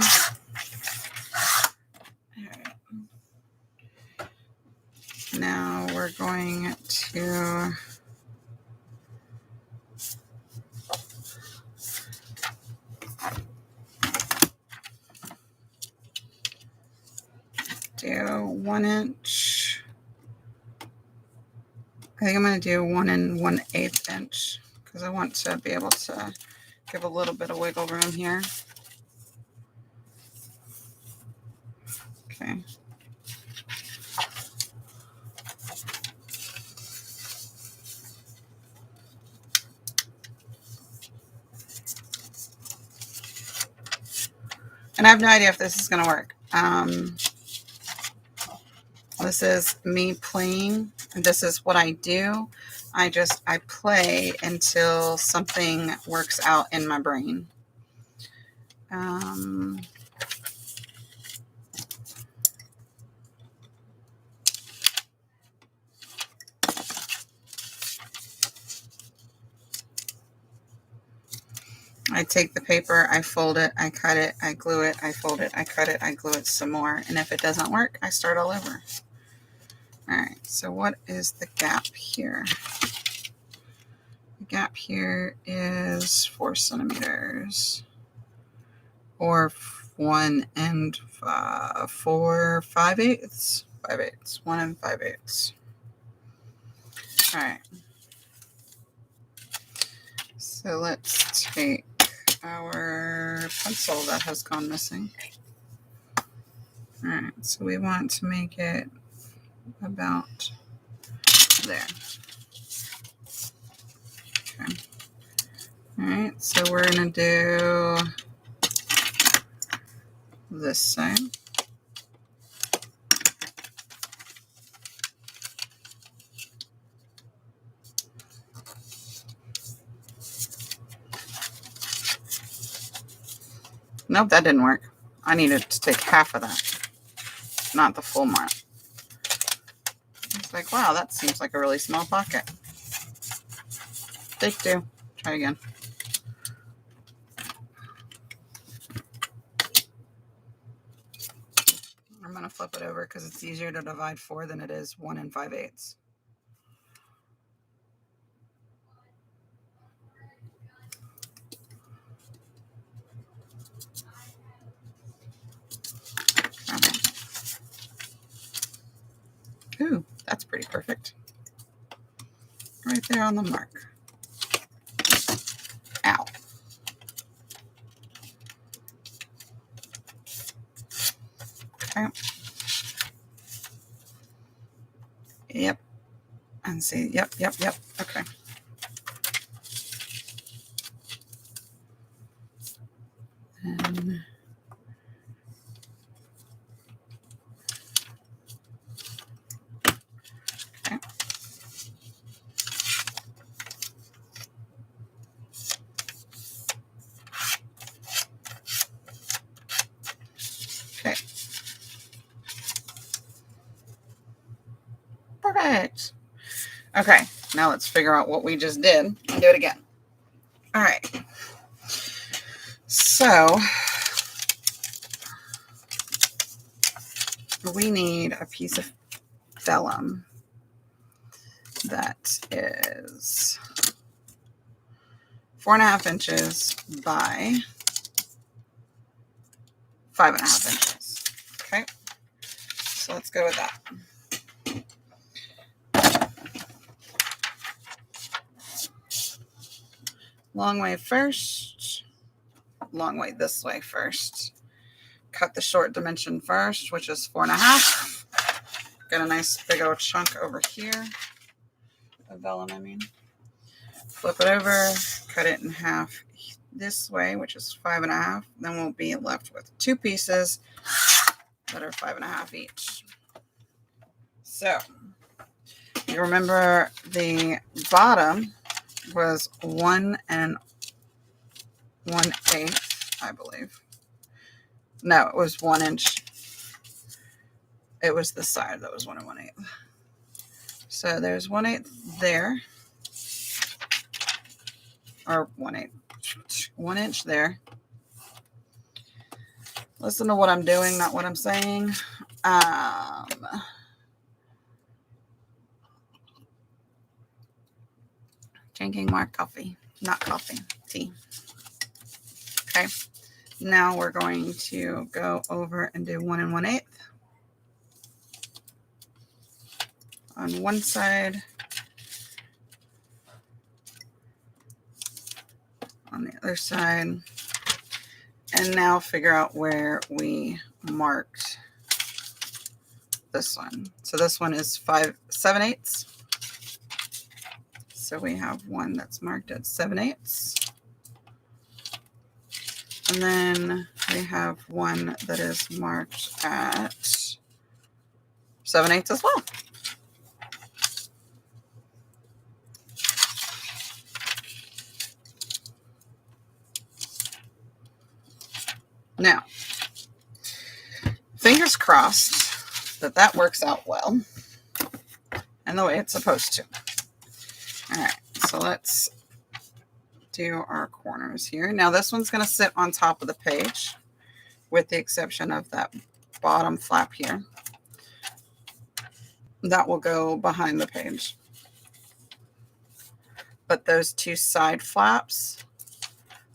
Speaker 1: All right. Now we're going to do 1 inch. I think I'm going to do 1 1/8 inch because I want to be able to give a little bit of wiggle room here. Okay. And I have no idea if this is going to work. This is me playing, and this is what I do. I play until something works out in my brain. I take the paper, I fold it, I cut it, I glue it, I fold it, I cut it, I glue it some more. And if it doesn't work, I start all over. All right, so what is the gap here? The gap here is 4 centimeters, or 1 4 5/8. 5/8, 1 5/8. All right. So let's take our pencil that has gone missing. All right, so we want to make it about there. Okay. All right, so we're going to do this side. Nope, that didn't work. I needed to take half of that, not the full mark. It's like, wow, that seems like a really small pocket. Take 2. Try again. I'm going to flip it over because it's easier to divide 4 than it is 1 5/8. Okay. Ooh, that's pretty perfect. Right there on the mark. Ow. Okay. Yep. And see, yep. Okay. And okay. Okay. Perfect. Okay, now let's figure out what we just did and do it again. All right. So we need a piece of vellum that is 4.5 inches by 5.5 inches. Okay, so let's go with that. Long way first, long way this way first. Cut the short dimension first, which is 4.5. Got a nice big old chunk over here of vellum, I mean. Flip it over, cut it in half this way, which is 5.5. Then we'll be left with 2 pieces that are 5.5 each. So you remember the bottom was 1 1/8, I believe. No, it was 1 inch. It was the side that was 1 1/8. So there's 1/8 there, or 1/8, 1 inch there. Listen to what I'm doing, not what I'm saying. Drinking more coffee, not coffee, tea. Okay. Now we're going to go over and do 1 1/8 on one side, on the other side, and now figure out where we marked this one. So this one is 7/8. So we have one that's marked at 7/8. And then we have one that is marked at 7/8 as well. Now, fingers crossed that that works out well and the way it's supposed to. All right, so let's do our corners here. Now this one's going to sit on top of the page with the exception of that bottom flap here. That will go behind the page. But those 2 side flaps,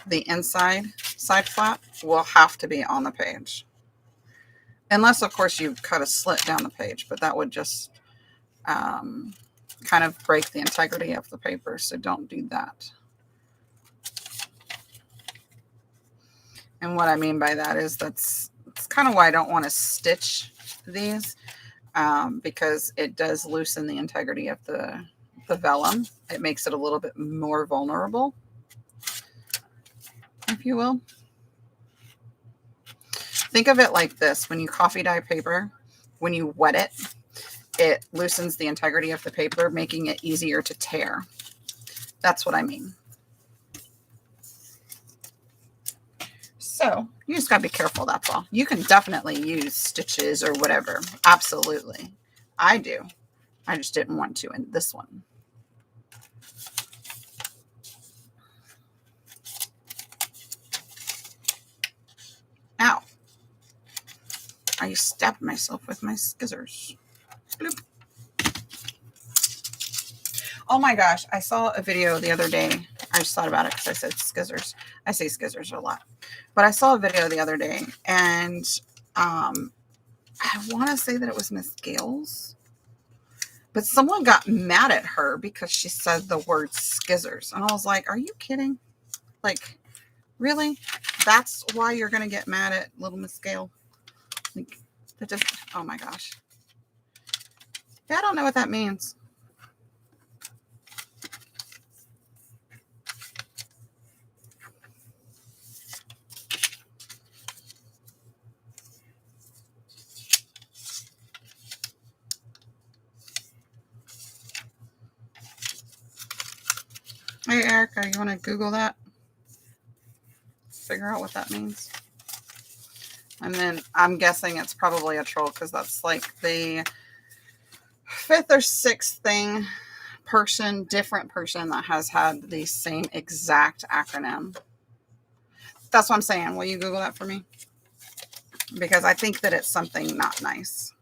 Speaker 1: the inside side flap, will have to be on the page. Unless, of course, you cut a slit down the page, but that would just kind of break the integrity of the paper, so don't do that. And what I mean by that is that's kind of why I don't want to stitch these, because it does loosen the integrity of the vellum. It makes it a little bit more vulnerable, if you will. Think of it like this. When you coffee dye paper, when you wet it, it loosens the integrity of the paper, making it easier to tear. That's what I mean. So you just got to be careful, that's all. You can definitely use stitches or whatever. Absolutely. I do. I just didn't want to in this one. Ow. I stabbed myself with my scissors. Bloop. Oh my gosh, I saw a video the other day. I just thought about it because I said scissors. I say scissors a lot. But I saw a video the other day, and I want to say that it was Miss Gales. But someone got mad at her because she said the word scissors. And I was like, are you kidding? Like, really? That's why you're going to get mad at little Miss Gale? Like, that just, oh my gosh. Yeah, I don't know what that means. Hey, Erica, you want to Google that? Figure out what that means. And then I'm guessing it's probably a troll because that's like the 5th or 6th different person that has had the same exact acronym. That's what I'm saying. Will you Google that for me? Because I think that it's something not nice.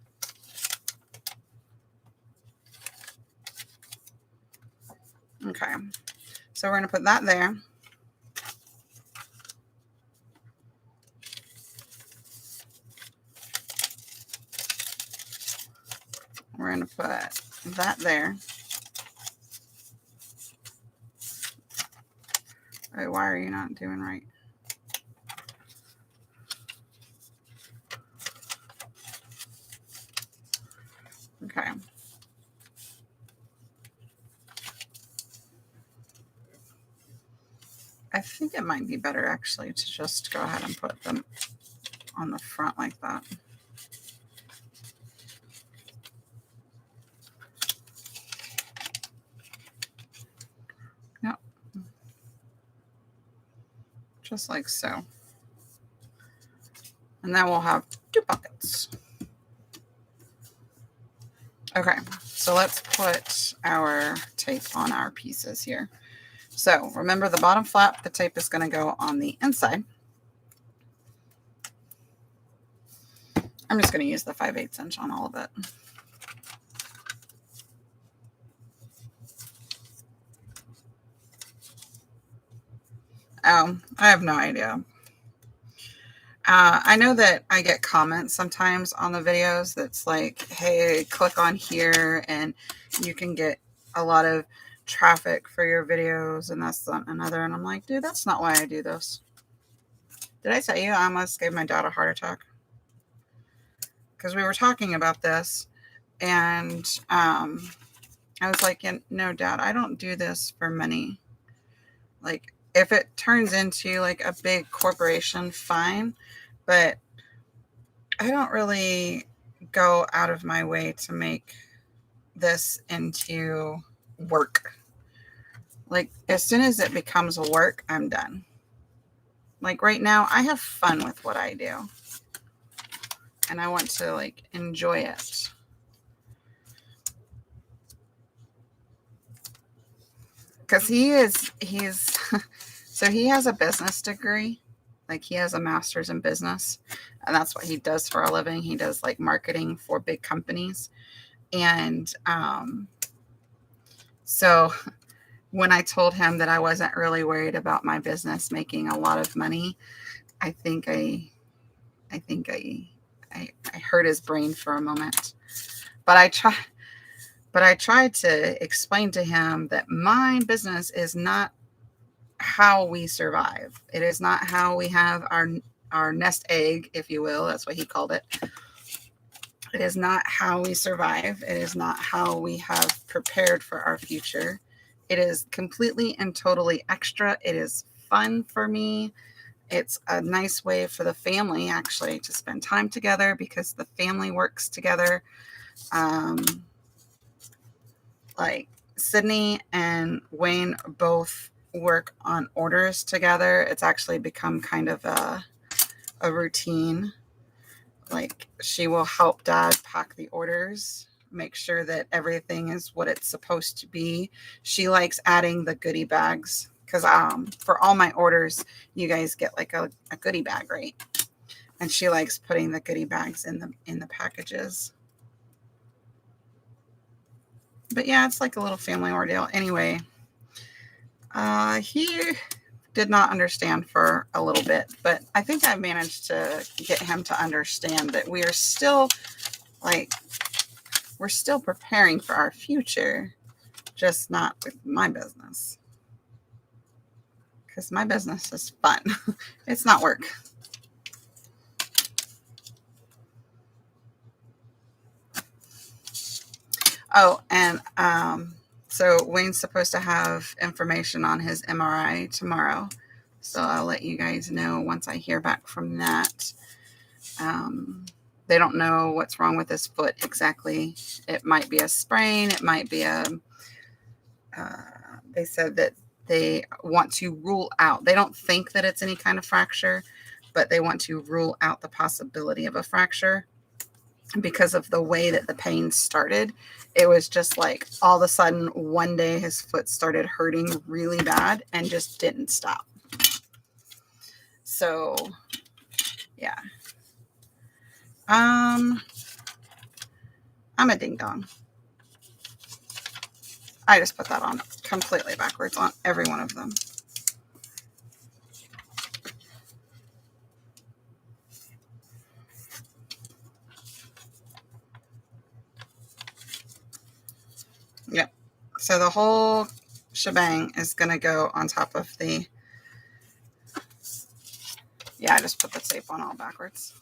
Speaker 1: Okay. So we're going to put that there. We're going to put that there. Wait, why are you not doing right? Okay. I think it might be better actually to just go ahead and put them on the front like that. Yep. Just like so. And then we'll have 2 buckets. Okay, so let's put our tape on our pieces here. So remember the bottom flap, the tape is going to go on the inside. I'm just going to use the 5/8 inch on all of it. Oh, I have no idea. I know that I get comments sometimes on the videos that's like, hey, click on here and you can get a lot of traffic for your videos and that's another. And I'm like, dude, that's not why I do this. Did I tell you I almost gave my dad a heart attack? Because we were talking about this and I was like, no, Dad, I don't do this for money. Like, if it turns into like a big corporation, fine. But I don't really go out of my way to make this into work. Like, as soon as it becomes work, I'm done. Like, right now, I have fun with what I do. And I want to, like, enjoy it. Because so he has a business degree. Like, he has a master's in business. And that's what he does for a living. He does, like, marketing for big companies. And so when I told him that I wasn't really worried about my business making a lot of money, I think I I hurt his brain for a moment. But I tried to explain to him that my business is not how we survive. It is not how we have our nest egg, if you will. That's what he called it. It is not how we survive. It is not how we have prepared for our future. It is completely and totally extra. It is fun for me. It's a nice way for the family actually to spend time together because the family works together. Like Sydney and Wayne both work on orders together. It's actually become kind of a routine. Like she will help Dad pack the orders, make sure that everything is what it's supposed to be. She likes adding the goodie bags because for all my orders, you guys get like a goodie bag, right? And she likes putting the goodie bags in the packages. But yeah, it's like a little family ordeal. Anyway, he did not understand for a little bit, but I think I managed to get him to understand that we are still we're still preparing for our future, just not with my business. Because my business is fun. It's not work. Oh, and so Wayne's supposed to have information on his MRI tomorrow. So I'll let you guys know once I hear back from that. They don't know what's wrong with his foot exactly. It might be a sprain. It might be they said that they want to rule out. They don't think that it's any kind of fracture, but they want to rule out the possibility of a fracture because of the way that the pain started. It was just like all of a sudden one day his foot started hurting really bad and just didn't stop. So yeah. I'm a ding dong. I just put that on completely backwards on every one of them. Yep. So the whole shebang is going to go on top of the, yeah, I just put the tape on all backwards.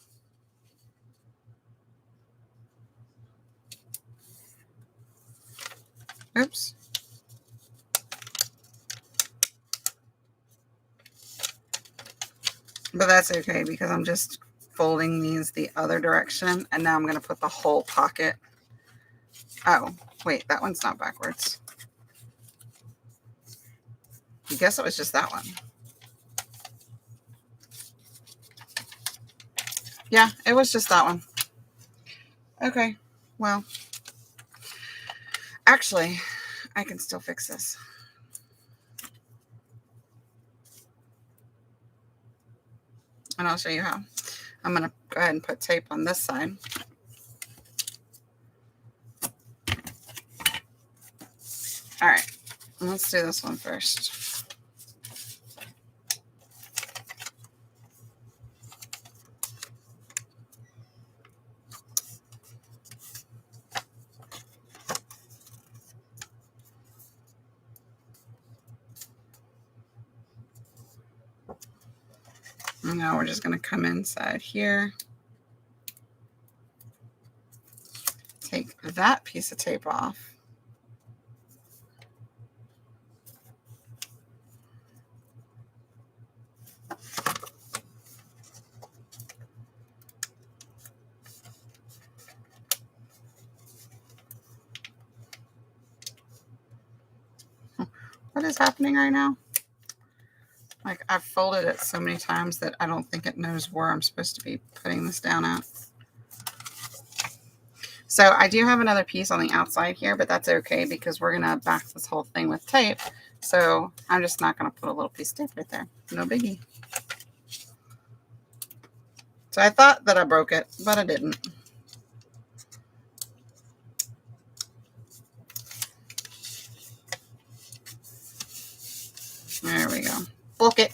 Speaker 1: Oops. But that's okay because I'm just folding these the other direction. And now I'm going to put the whole pocket. Oh, wait, that one's not backwards. I guess it was just that one. Yeah, it was just that one. Okay, well, actually, I can still fix this. And I'll show you how. I'm going to go ahead and put tape on this side. All right, let's do this one first. And now we're just going to come inside here. Take that piece of tape off. What is happening right now? Like I've folded it so many times that I don't think it knows where I'm supposed to be putting this down at. So I do have another piece on the outside here, but that's okay because we're going to back this whole thing with tape. So I'm just not going to put a little piece of tape right there. No biggie. So I thought that I broke it, but I didn't. There we go. Book it.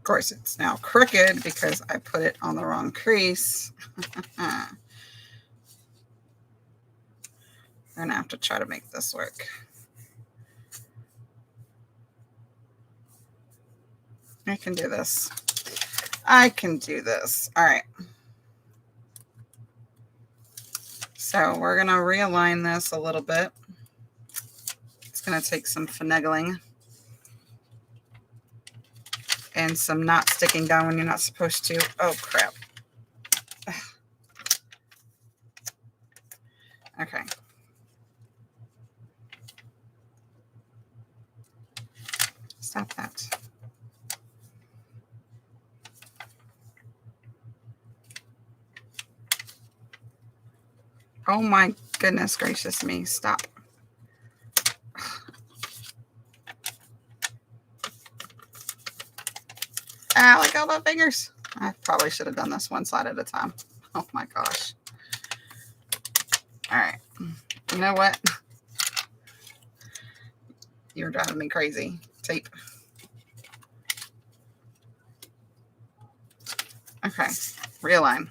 Speaker 1: Of course, it's now crooked because I put it on the wrong crease. We're going to have to try to make this work. I can do this. I can do this. All right. So we're going to realign this a little bit. It's going to take some finagling and some not sticking down when you're not supposed to. Oh, crap. Okay. Stop that. Oh my goodness gracious me. Stop. Ah, let go of my fingers. I probably should have done this one side at a time. Oh my gosh. All right. You know what? You're driving me crazy. Tape. Okay. Realign.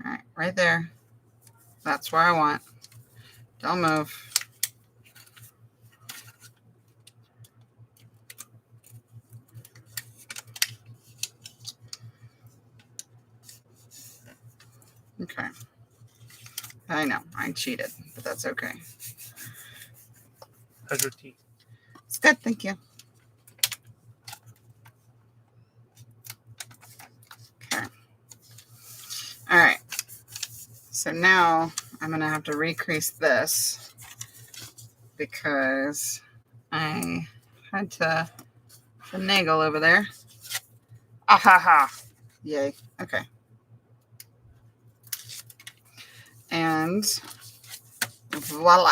Speaker 1: All right. Right there. That's where I want. Don't move. Okay. I know. I cheated, but that's okay.
Speaker 2: How's your tea?
Speaker 1: It's good. Thank you. Okay. All right. So now I'm going to have to recrease this because I had to finagle over there. Ah ha ha. Yay. Okay. And voila.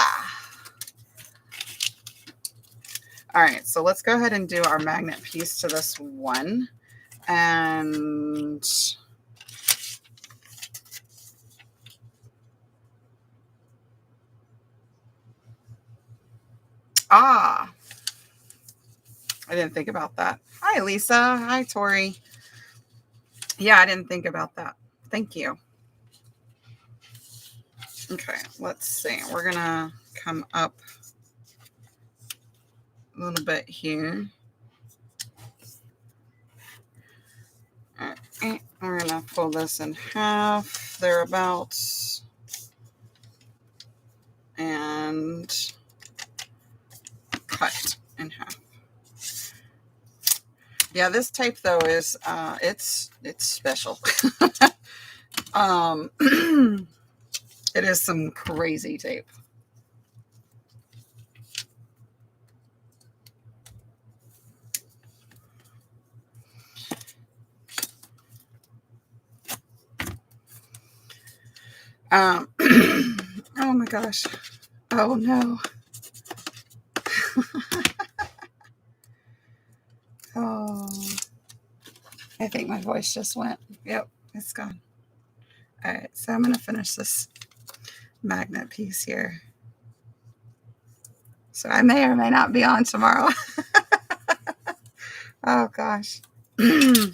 Speaker 1: All right, so let's go ahead and do our magnet piece to this one. And I didn't think about that. Hi, Lisa. Hi, Tori. Yeah, I didn't think about that. Thank you. Okay, let's see. We're going to come up a little bit here. All right, we're going to pull this in half, thereabouts. And cut in half. Yeah, this tape though is it's special. It is some crazy tape. Oh my gosh. Oh no. Oh, I think my voice just went. Yep, it's gone. All right, so I'm going to finish this magnet piece here. So I may or may not be on tomorrow. Oh gosh. I'm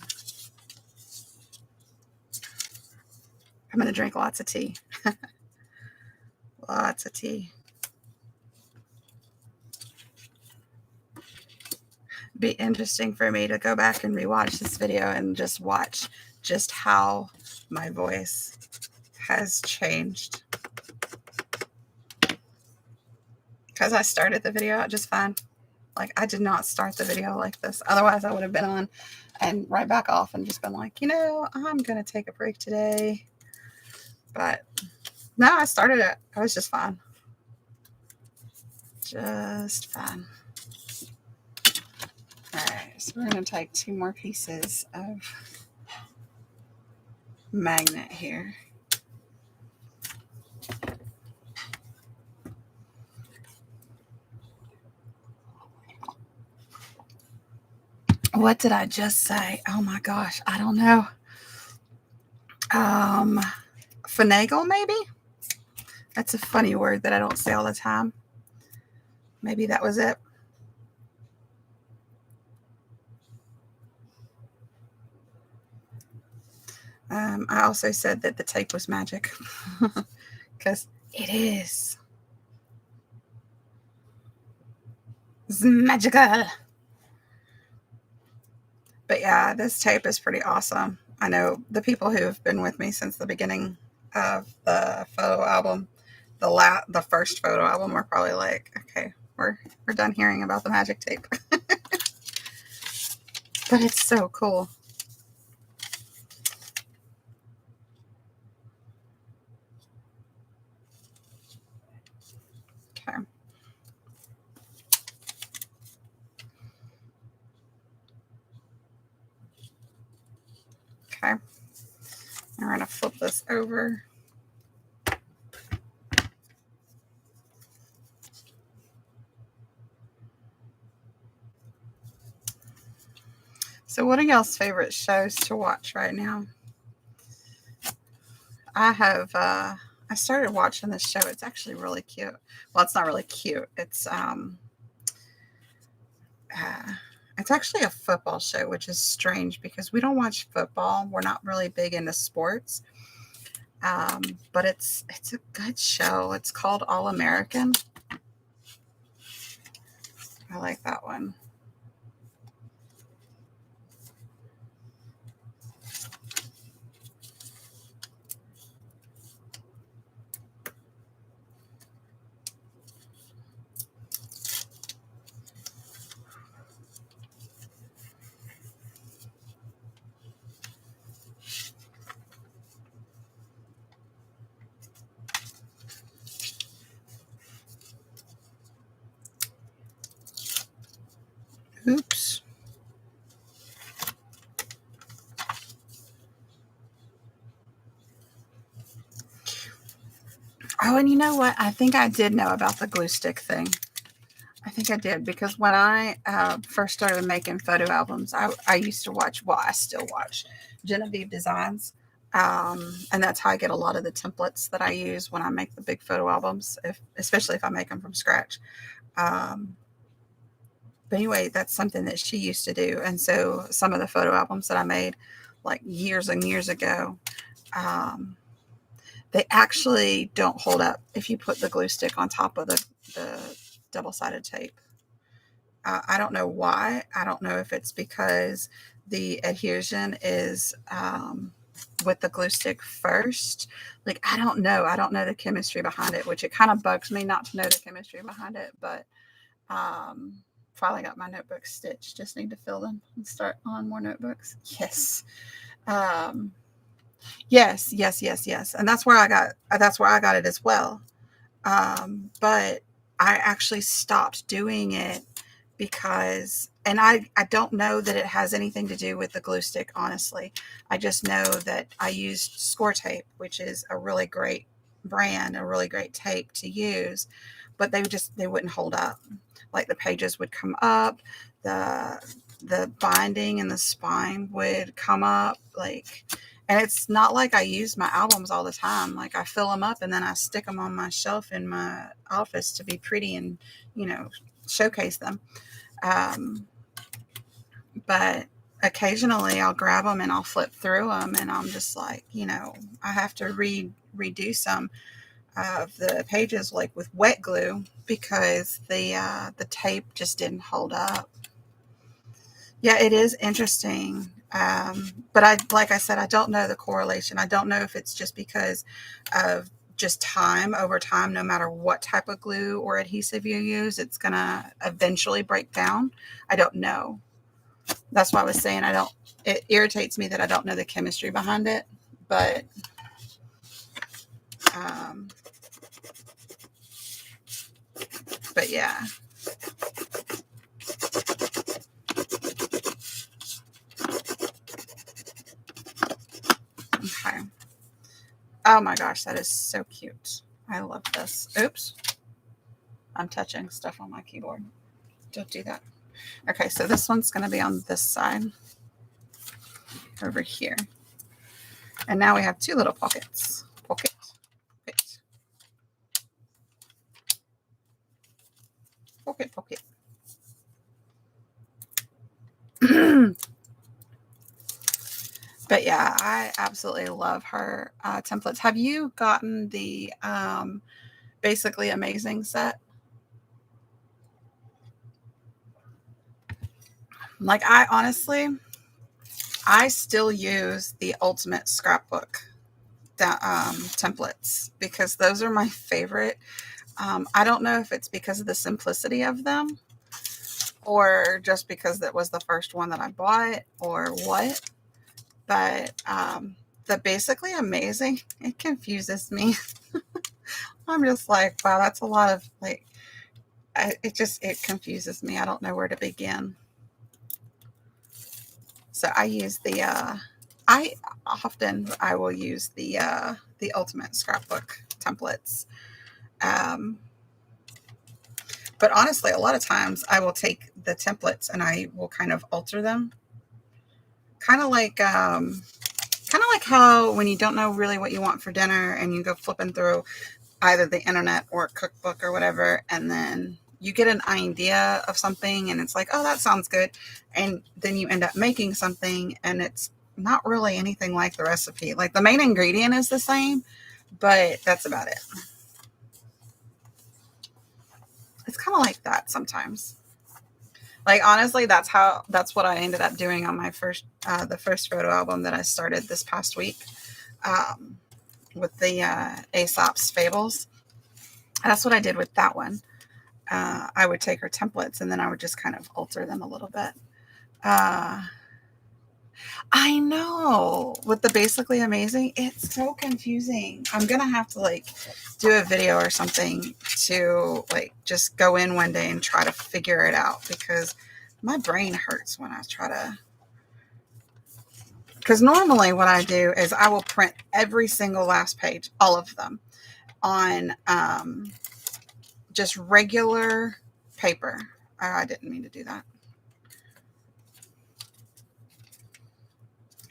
Speaker 1: going to drink lots of tea. Lots of tea. Be interesting for me to go back and rewatch this video and just watch just how my voice has changed. Because I started the video out just fine. Like, I did not start the video like this. Otherwise, I would have been on and right back off and just been like, you know, I'm going to take a break today. But no, I started it. I was just fine. Just fine. All right, so we're going to take 2 more pieces of magnet here. What did I just say? Oh my gosh, I don't know. Finagle, maybe? That's a funny word that I don't say all the time. Maybe that was it. I also said that the tape was magic because it is. It's magical. But yeah, this tape is pretty awesome. I know the people who have been with me since the beginning of the photo album, the first photo album, are probably like, okay, we're done hearing about the magic tape. But it's so cool. Okay. Okay. We're going to flip this over. So what are y'all's favorite shows to watch right now? I have I started watching this show. It's actually really cute. Well, it's not really cute. It's actually a football show, which is strange because we don't watch football. We're not really big into sports. But it's a good show. It's called All American. I like that one. Oops. Oh, and you know what? I think I did know about the glue stick thing. I think I did because when I first started making photo albums, I used to watch, well, I still watch Genevieve Designs. And that's how I get a lot of the templates that I use when I make the big photo albums, especially if I make them from scratch. Um, but anyway, that's something that she used to do. And so some of the photo albums that I made like years and years ago, um, they actually don't hold up if you put the glue stick on top of the double-sided tape. I don't know why. I don't know if it's because the adhesion is with the glue stick first. Like, I don't know. I don't know the chemistry behind it, which it kind of bugs me not to know the chemistry behind it. But finally got my notebook stitched. Just need to fill them and start on more notebooks. Yes. Um, yes. And that's where I got it as well. But I actually stopped doing it because, and I don't know that it has anything to do with the glue stick, honestly. I just know that I used Score Tape, which is a really great brand, a really great tape to use, but they wouldn't hold up. Like the pages would come up, the binding and the spine would come up, like, and it's not like I use my albums all the time. Like I fill them up and then I stick them on my shelf in my office to be pretty and, showcase them. Um, but occasionally I'll grab them and I'll flip through them and I'm just like, I have to redo some of the pages like with wet glue because the tape just didn't hold up. Yeah, it is interesting. But like I said, I don't know the correlation. I don't know if it's just because of just time over time, no matter what type of glue or adhesive you use, it's going to eventually break down. I don't know. That's why I was saying it irritates me that I don't know the chemistry behind it, but, um, but yeah. Okay. Oh my gosh, that is so cute. I love this. Oops. I'm touching stuff on my keyboard. Don't do that. Okay, so this one's going to be on this side over here. And now we have two little pockets. Pocket. But yeah, I absolutely love her templates. Have you gotten the Basically Amazing set? Like, I still use the Ultimate Scrapbook templates because those are my favorite. I don't know if it's because of the simplicity of them or just because that was the first one that I bought or what, but the Basically Amazing, it confuses me. I'm just like, wow, that's a lot of like, it confuses me. I don't know where to begin. So I use I will use the Ultimate Scrapbook templates. Um, but honestly, a lot of times I will take the templates and I will kind of alter them. Kind of like, how when you don't know really what you want for dinner and you go flipping through either the internet or a cookbook or whatever, and then you get an idea of something and it's like, oh, that sounds good. And then you end up making something and it's not really anything like the recipe. Like the main ingredient is the same, but that's about it. It's kind of like that sometimes. Like honestly, that's what I ended up doing on my the first photo album that I started this past week, um, with the Aesop's Fables. That's what I did with that one. I would take her templates and then I would just kind of alter them a little bit. Uh, I know with the Basically Amazing, it's so confusing. I'm going to have to like do a video or something to like just go in one day and try to figure it out because my brain hurts when I try to. Because normally what I do is I will print every single last page, all of them, on just regular paper. Oh, I didn't mean to do that.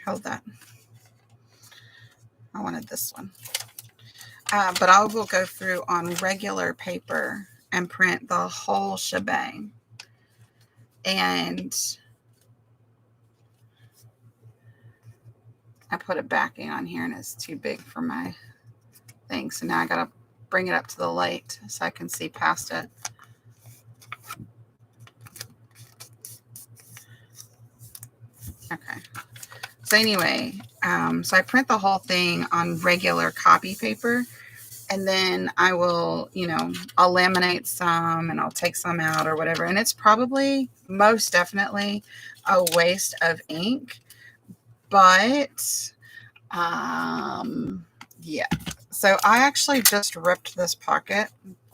Speaker 1: Hold that. I wanted this one. But I will go through on regular paper and print the whole shebang. And I put a backing on here and it's too big for my thing. So now I got to bring it up to the light so I can see past it. Okay. So anyway, so I print the whole thing on regular copy paper. And then I will, I'll laminate some and I'll take some out or whatever. And it's probably most definitely a waste of ink. But, yeah. So I actually just ripped this pocket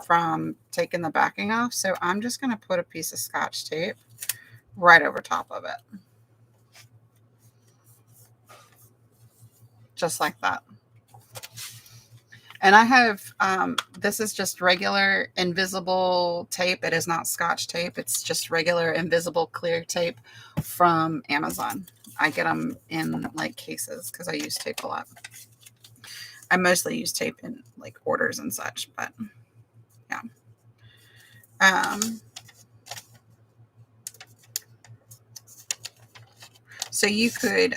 Speaker 1: from taking the backing off. So I'm just going to put a piece of Scotch tape right over top of it. Just like that. And I have, this is just regular invisible tape. It is not Scotch tape. It's just regular invisible clear tape from Amazon. I get them in like cases because I use tape a lot. I mostly use tape in like orders and such, but yeah. So you could,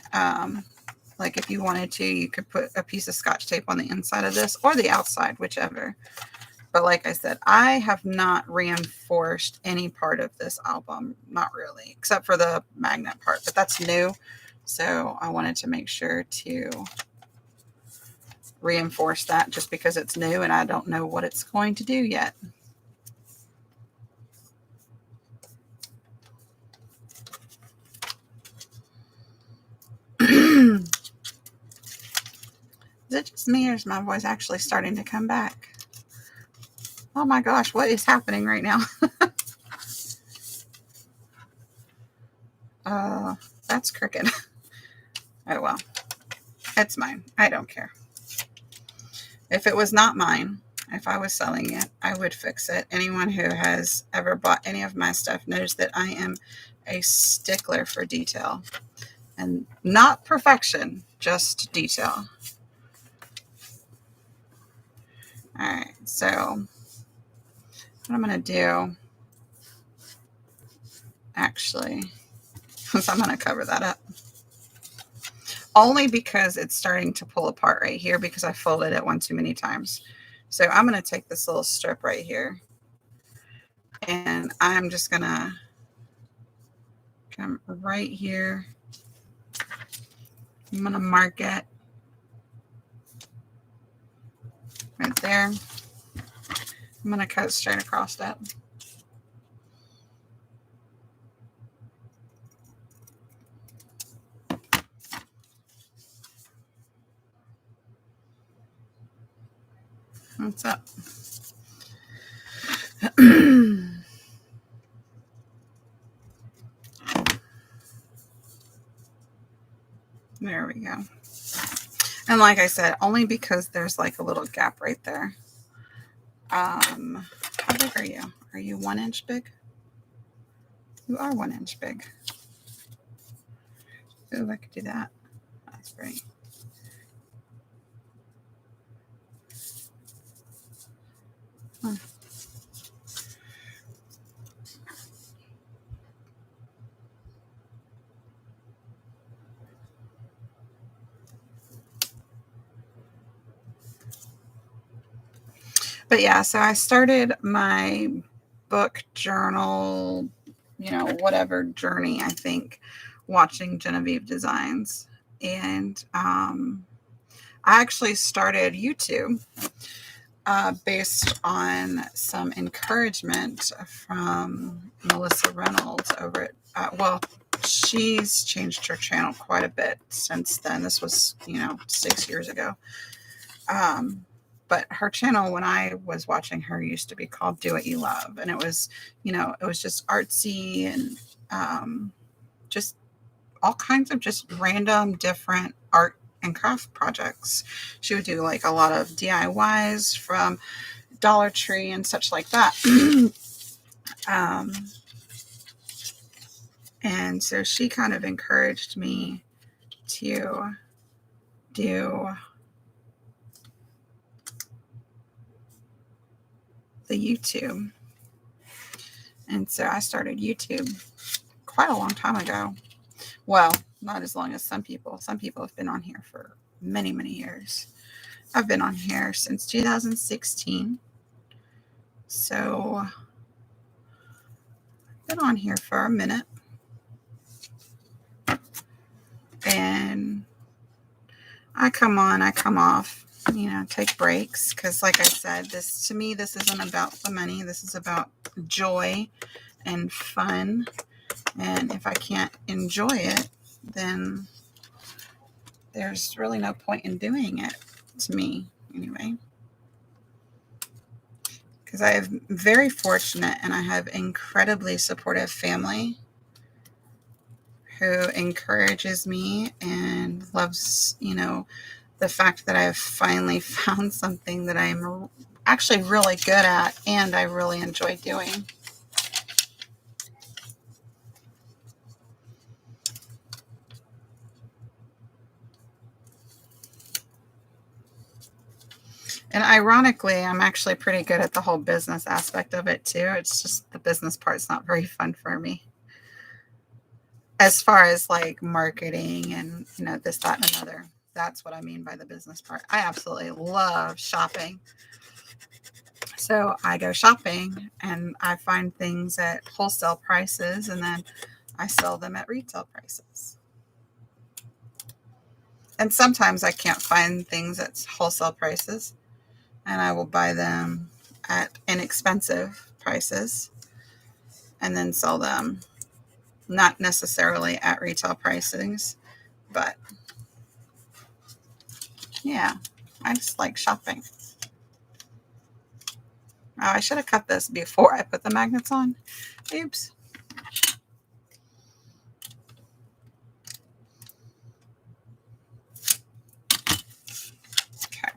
Speaker 1: like if you wanted to, you could put a piece of Scotch tape on the inside of this or the outside, whichever. But like I said, I have not reinforced any part of this album. Not really, except for the magnet part. But that's new. So I wanted to make sure to reinforce that just because it's new and I don't know what it's going to do yet. Is it just me or is my voice actually starting to come back? Oh my gosh, what is happening right now? That's crooked. Oh well, it's mine. I don't care. If it was not mine, if I was selling it, I would fix it. Anyone who has ever bought any of my stuff knows that I am a stickler for detail. And not perfection, just detail. All right, so what I'm going to do, actually, is I'm going to cover that up. only because it's starting to pull apart right here because I folded it one too many times. So I'm going to take this little strip right here, and I'm just going to come right here. I'm going to mark it right there. I'm going to cut straight across that. What's up? There we go. And like I said, only because there's like a little gap right there. How big are you? Are you 1 inch big? You are 1 inch big. Ooh, I could do that. That's great. Huh. But yeah, so I started my book journal, whatever journey, I think, watching Genevieve Designs. And I actually started YouTube based on some encouragement from Melissa Reynolds over at, she's changed her channel quite a bit since then. This was, 6 years ago. But her channel, when I was watching her, used to be called Do What You Love. And it was, it was just artsy and just all kinds of just random different art and craft projects. She would do like a lot of DIYs from Dollar Tree and such like that. And so she kind of encouraged me to do the YouTube. And so I started YouTube quite a long time ago. Well, not as long as some people. Some people have been on here for many, many years. I've been on here since 2016. So I've been on here for a minute. And I come on, I come off, take breaks. Because like I said, this isn't about the money. This is about joy and fun. And if I can't enjoy it, then there's really no point in doing it, to me anyway. Because I am very fortunate and I have incredibly supportive family who encourages me and loves, the fact that I have finally found something that I'm actually really good at and I really enjoy doing. And ironically, I'm actually pretty good at the whole business aspect of it too. It's just the business part's not very fun for me. As far as like marketing and, this, that, and another. That's what I mean by the business part. I absolutely love shopping. So I go shopping and I find things at wholesale prices and then I sell them at retail prices. And sometimes I can't find things at wholesale prices and I will buy them at inexpensive prices and then sell them not necessarily at retail pricings, but yeah, I just like shopping. Oh, I should have cut this before I put the magnets on. Oops. Okay.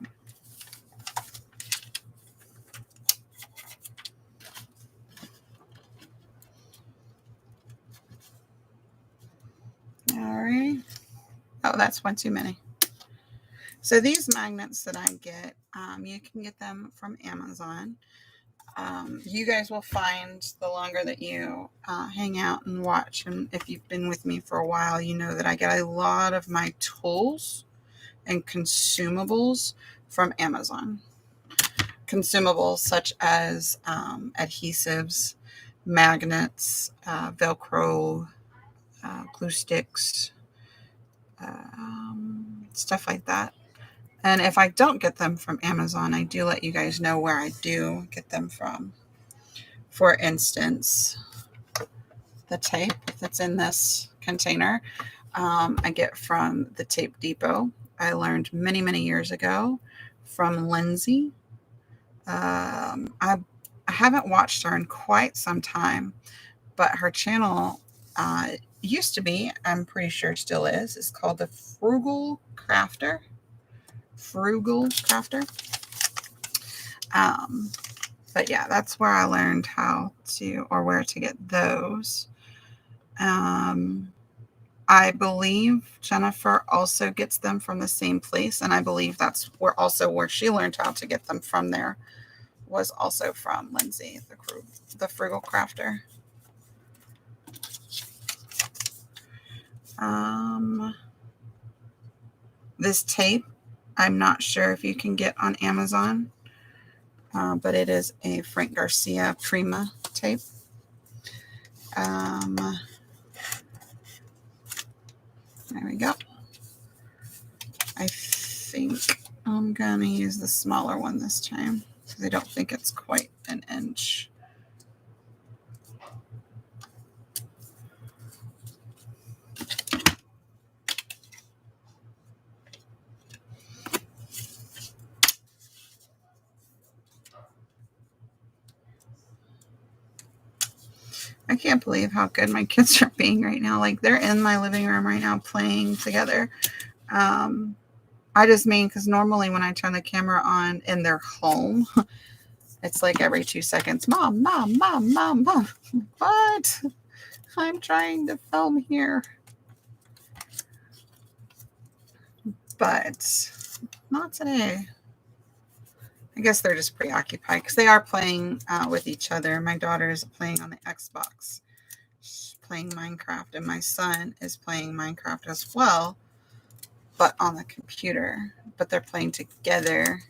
Speaker 1: All right. Oh, that's one too many. So these magnets that I get, you can get them from Amazon. You guys will find the longer that you hang out and watch, and if you've been with me for a while, you know that I get a lot of my tools and consumables from Amazon. Consumables such as adhesives, magnets, Velcro, glue sticks, stuff like that. And if I don't get them from Amazon, I do let you guys know where I do get them from. For instance, the tape that's in this container, I get from the Tape Depot. I learned many, many years ago from Lindsay. I haven't watched her in quite some time, but her channel used to be, I'm pretty sure it still is, it's called the Frugal Crafter. But yeah, that's where I learned how to, or where to get those. I believe Jennifer also gets them from the same place, and I believe that's where she learned how to get them from there, was also from Lindsay, the Frugal Crafter. This tape, I'm not sure if you can get on Amazon, but it is a Frank Garcia Prima tape. There we go. I think I'm going to use the smaller one this time because I don't think it's quite an inch. I can't believe how good my kids are being right now. Like, they're in my living room right now playing together. I just mean because normally when I turn the camera on in their home, it's like every 2 seconds, Mom, Mom, Mom, Mom, Mom. What? I'm trying to film here. But not today. I guess they're just preoccupied because they are playing with each other. My daughter is playing on the Xbox. She's playing Minecraft, and my son is playing Minecraft as well, but on the computer. But they're playing together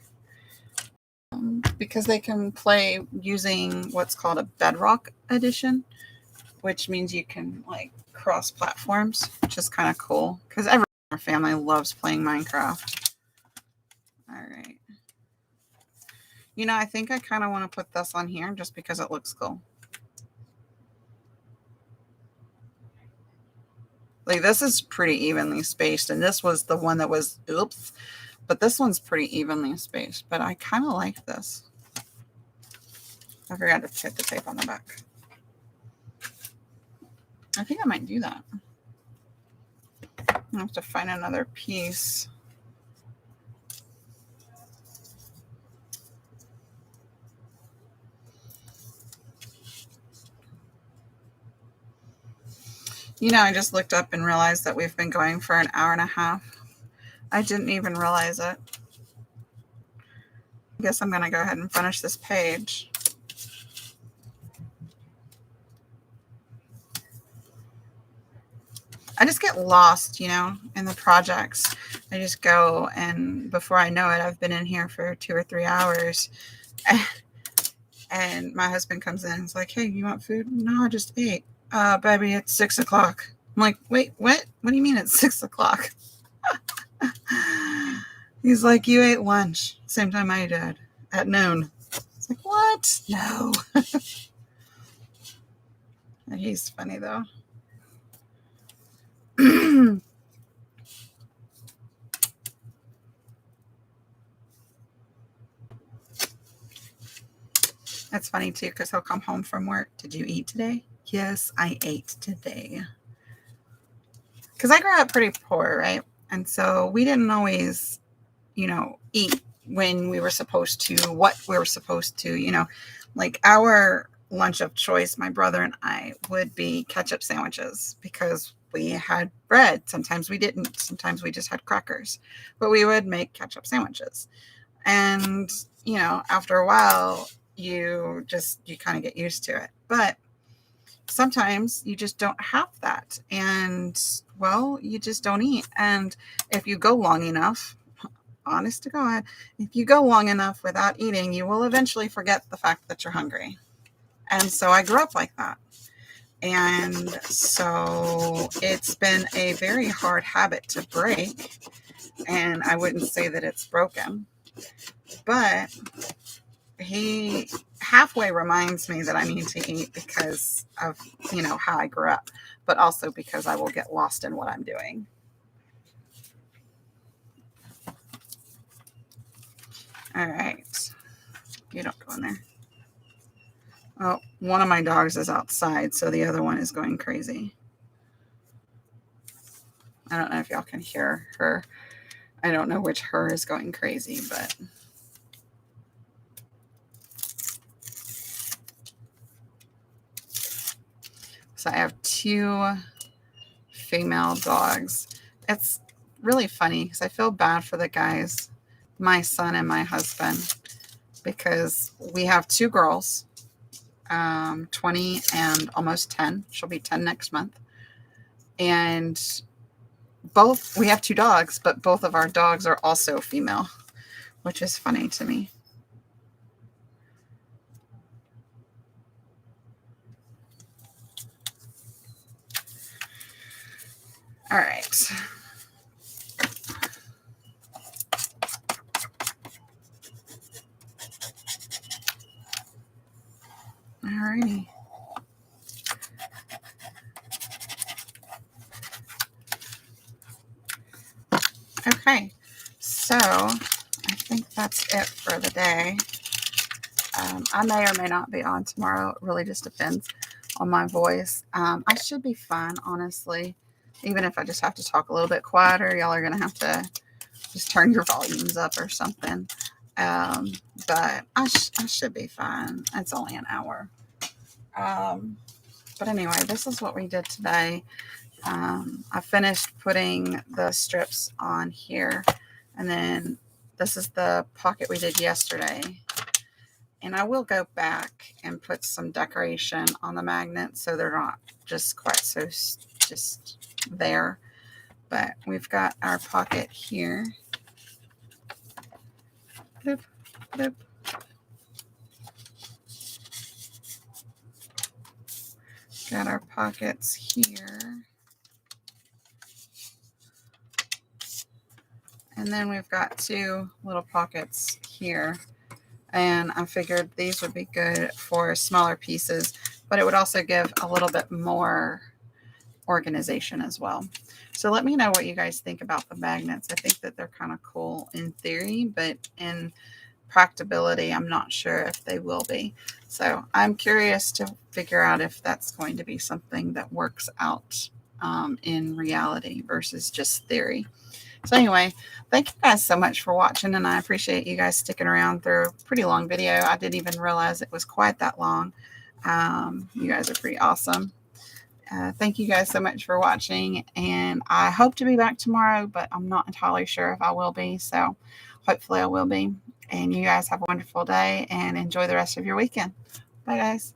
Speaker 1: because they can play using what's called a Bedrock edition, which means you can like cross platforms, which is kind of cool because everyone in our family loves playing Minecraft. All right. You know, I think I kind of want to put this on here just because it looks cool. Like, this is pretty evenly spaced, and this was the one that was, oops, but this one's pretty evenly spaced, but I kind of like this. I forgot to put the tape on the back. I think I might do that. I have to find another piece. You know, I just looked up and realized that we've been going for an hour and a half. I didn't even realize it. I guess I'm going to go ahead and finish this page. I just get lost, you know, in the projects. I just go, and before I know it, I've been in here for 2 or 3 hours. And my husband comes in and is like, hey, you want food? No, I just ate. Baby, it's 6 o'clock. I'm like, wait, what? What do you mean it's 6 o'clock? He's like, you ate lunch. Same time I did, at noon. It's like, what? No. He's funny, though. That's funny, too, because he'll come home from work. Did you eat today? Yes, I ate today. Because I grew up pretty poor, right? And so we didn't always, you know, eat when we were supposed to, what we were supposed to, you know. Like, our lunch of choice, my brother and I, would be ketchup sandwiches because we had bread. Sometimes we didn't. Sometimes we just had crackers. But we would make ketchup sandwiches. And, you know, after a while, you kind of get used to it. But sometimes you just don't have that. And, well, you just don't eat. And if you go long enough, honest to God, if you go long enough without eating, you will eventually forget the fact that you're hungry. And so I grew up like that. And so it's been a very hard habit to break. And I wouldn't say that it's broken. But he halfway reminds me that I need to eat because of, how I grew up, but also because I will get lost in what I'm doing. All right. You don't go in there. Oh, one of my dogs is outside, so the other one is going crazy. I don't know if y'all can hear her. I don't know which her is going crazy, but... So I have 2 female dogs. It's really funny because I feel bad for the guys, my son and my husband, because we have 2 girls, 20 and almost 10. She'll be 10 next month. And we have 2 dogs, but both of our dogs are also female, which is funny to me. All right. Alrighty. Okay, so I think that's it for the day. I may or may not be on tomorrow. It really just depends on my voice. I should be fine, honestly. Even if I just have to talk a little bit quieter, y'all are going to have to just turn your volumes up or something. But I should be fine. It's only an hour. But anyway, this is what we did today. I finished putting the strips on here, and then this is the pocket we did yesterday. And I will go back and put some decoration on the magnets so they're not just quite so just there. But we've got our pocket here. Bloop, bloop. Got our pockets here. And then we've got 2 little pockets here. And I figured these would be good for smaller pieces, but it would also give a little bit more organization as well. So let me know what you guys think about the magnets. I think that they're kind of cool in theory, but in practicability, I'm not sure if they will be. So I'm curious to figure out if that's going to be something that works out in reality versus just theory. So anyway, thank you guys so much for watching, and I appreciate you guys sticking around through a pretty long video. I didn't even realize it was quite that long. You guys are pretty awesome. Thank you guys so much for watching, and I hope to be back tomorrow, but I'm not entirely sure if I will be, so hopefully I will be. And you guys have a wonderful day and enjoy the rest of your weekend. Bye, guys.